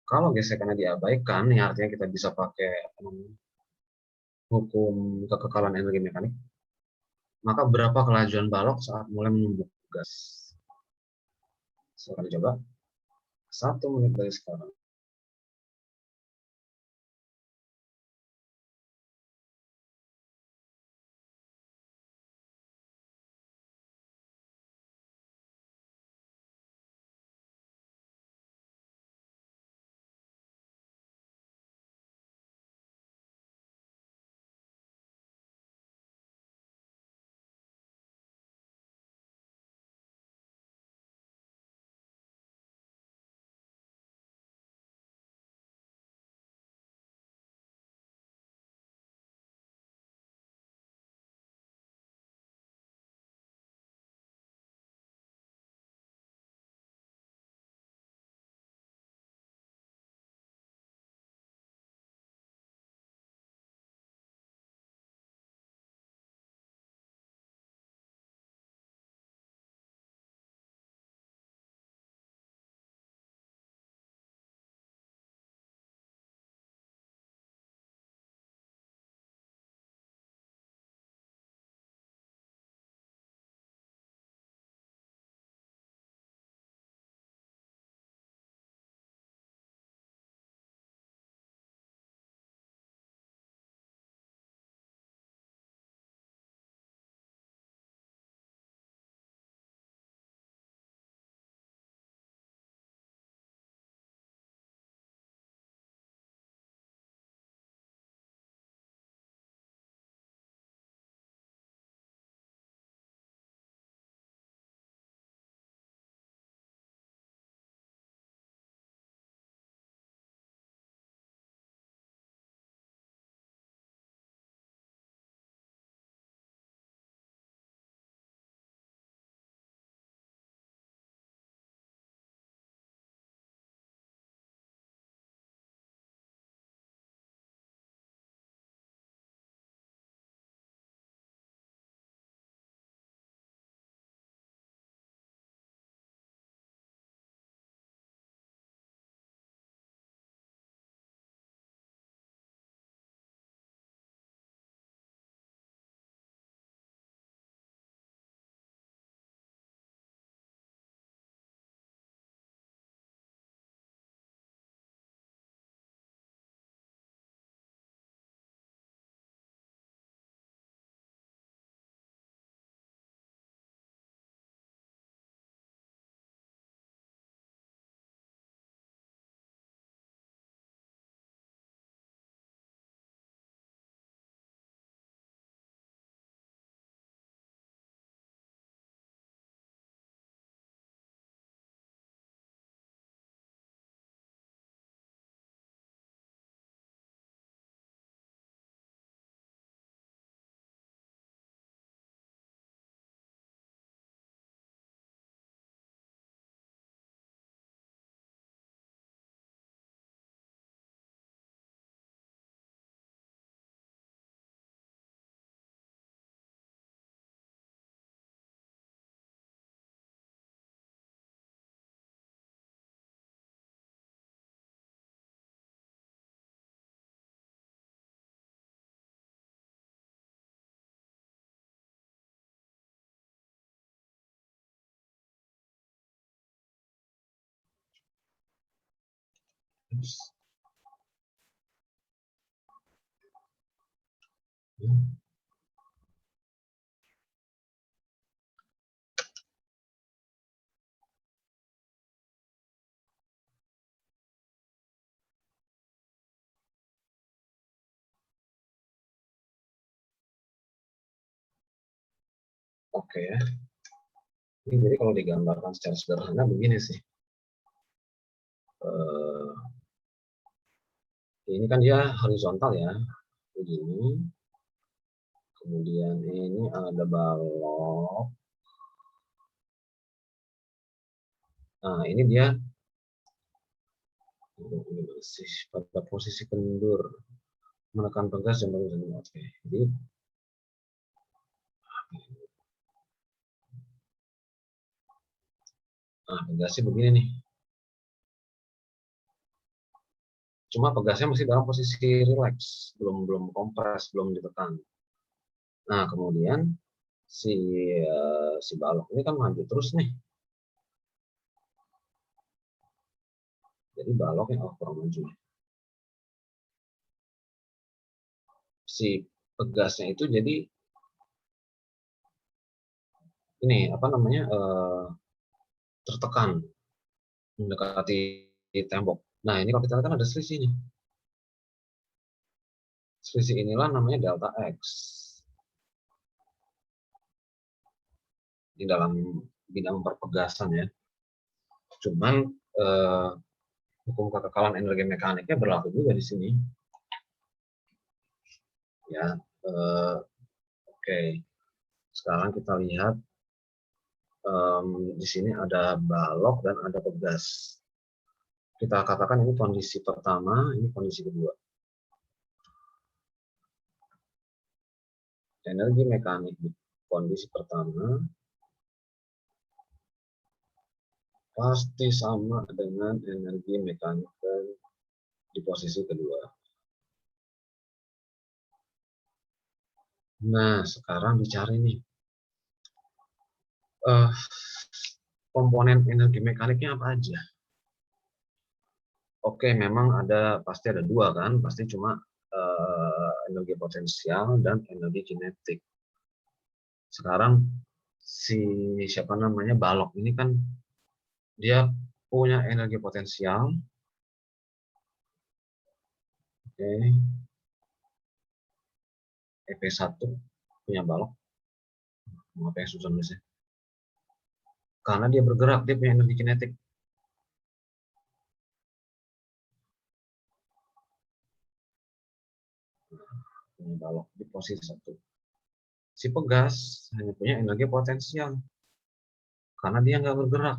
S1: Kalau gesekannya diabaikan, ya artinya kita bisa pakai hukum kekekalan energi mekanik. Maka berapa kelajuan balok saat mulai menumpuk pegas? Silahkan dicoba. 1 menit dari sekarang. Oke ya. Ini jadi kalau digambarkan secara sederhana begini sih. Ini kan dia horizontal ya, begini. Kemudian ini ada balok. Nah, ini dia masih pada posisi kendur, menekan pegas dan baru. Oke, jadi nah pegasnya begini nih. Cuma pegasnya masih dalam posisi relax, belum kompres, belum ditekan. Nah, kemudian si balok ini kan maju terus nih. Jadi baloknya kurang maju. Si pegasnya itu jadi ini apa namanya tertekan mendekati tembok. Nah, ini kalau kita lihat kan ada selisih nih. Selisih inilah namanya delta X. Di dalam bidang perpegasan ya. Cuman hukum kekekalan energi mekaniknya berlaku juga di sini. Ya, oke. Sekarang kita lihat di sini ada balok dan ada pegas. Kita katakan ini kondisi pertama, ini kondisi kedua. Energi mekanik di kondisi pertama pasti sama dengan energi mekanik di posisi kedua. Nah, sekarang dicari nih komponen energi mekaniknya apa aja. Oke, memang pasti ada dua kan, pasti cuma energi potensial dan energi kinetik. Sekarang siapa namanya balok ini kan dia punya energi potensial. Oke. EP1 punya balok. Apa yang susah nulisnya? Karena dia bergerak, dia punya energi kinetik. Punya balok di posisi 1. Si pegas hanya punya energi potensial. Karena dia nggak bergerak.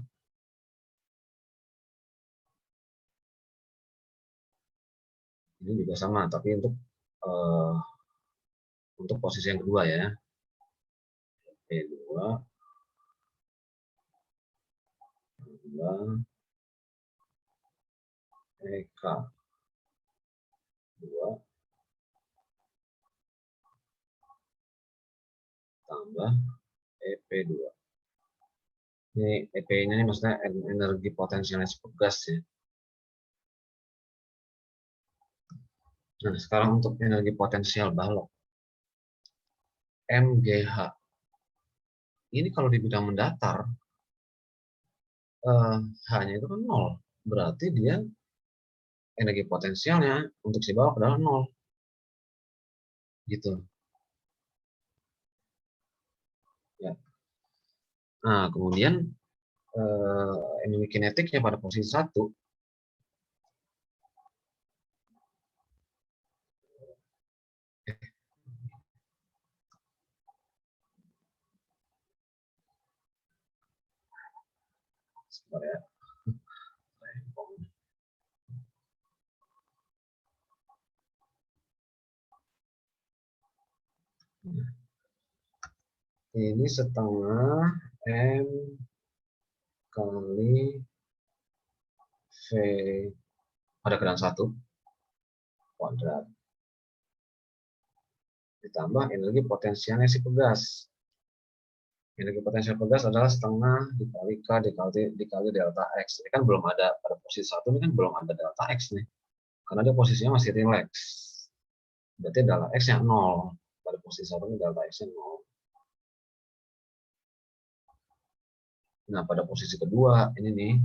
S1: Ini juga sama, tapi untuk posisi yang kedua ya. E2 tambah EK2 tambah EP2. Ini EP-nya ini maksudnya energi potensialnya si pegas ya. Nah, sekarang untuk energi potensial balok. MGH. Ini kalau di bidang mendatar, H-nya itu kan 0. Berarti dia energi potensialnya untuk si balok adalah 0. Gitu. Ya. Nah, kemudian energi kinetiknya pada posisi 1. Sebentar ya. Ini setengah M kali V pada keadaan 1 kuadrat. Ditambah energi potensialnya si pegas. Energi potensial pegas adalah setengah dikali K dikali delta X. Ini kan belum ada, pada posisi 1 ini kan belum ada delta X nih. Karena dia posisinya masih relax. Berarti delta X-nya 0. Pada posisi 1 ini delta X-nya 0. Nah, pada posisi kedua, ini nih,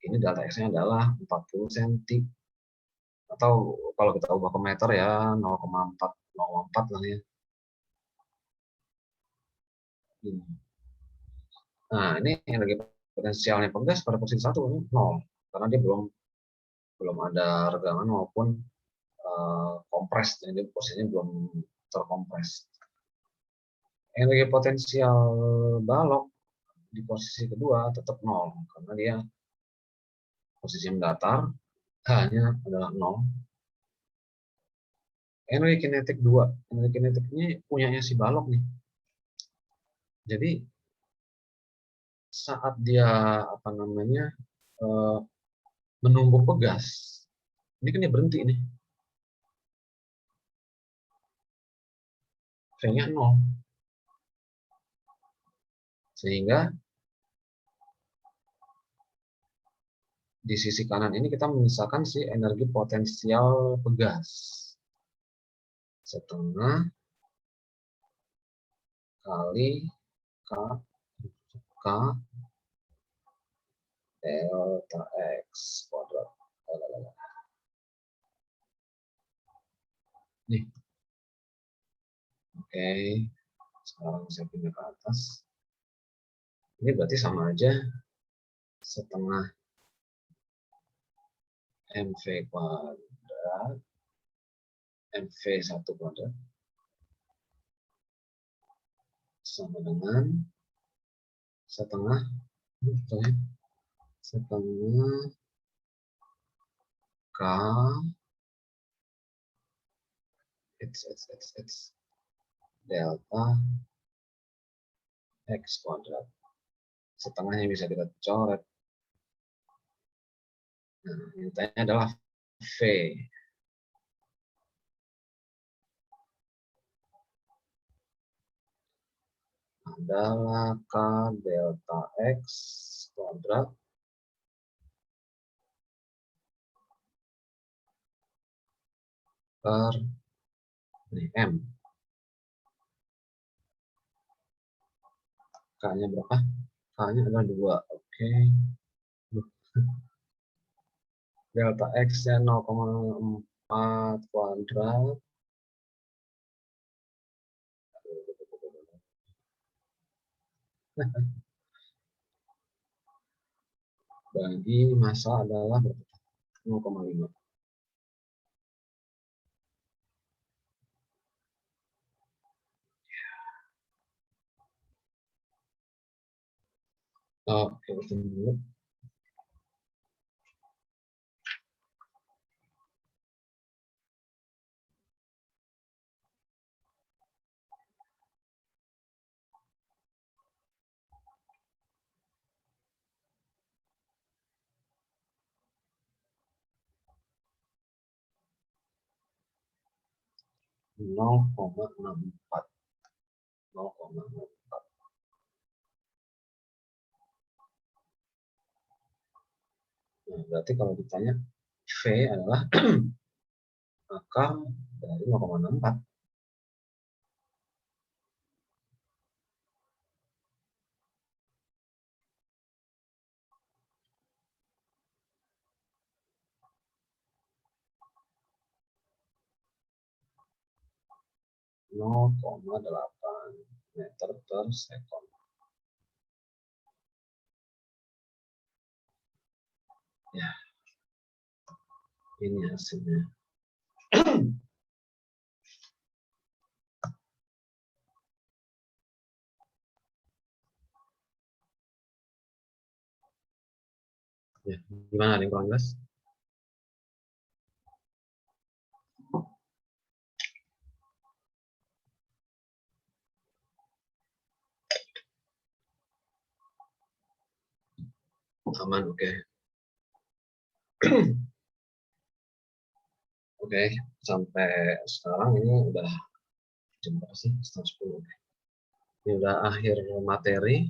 S1: ini delta X-nya adalah 40 cm. Atau kalau kita ubah ke meter ya, 0,4 lah ya. Nah, ini energi potensialnya pegas pada posisi 1 ini 0. Karena dia belum ada regangan maupun kompres, jadi posisinya belum terkompres. Energi potensial balok di posisi kedua tetap 0 karena dia posisi mendatar, H-nya adalah 0. Energi kinetik 2, energi kinetik ini punyanya si balok nih. Jadi saat dia menunggu pegas, ini kan dia berhenti nih, V-nya 0. Sehingga di sisi kanan ini kita menyisakan si energi potensial pegas. Setengah kali K delta X kuadrat. Nih. Oke. Sekarang saya pindah ke atas. Ini berarti sama aja setengah MV kuadrat MV1 kuadrat sama dengan setengah K X delta X kuadrat. Setengahnya bisa kita coret. Nah, intinya adalah V. Adalah K delta X kuadrat per M. K-nya berapa? K-nya adalah 2. Oke. Delta X-nya 0,4 kuadrat. Bagi massa adalah 0,5. Oke, dulu. Nol koma enam empat. Nah, berarti kalau ditanya V adalah akar dari 0,64. 0,8 meter per sekon. Ya, ini hasilnya. Ya, gimana, ada yang kurang jelas? Aman, oke. Oke, sampai sekarang ini udah jam berapa sih? Setengah 10. Ini udah akhir materi.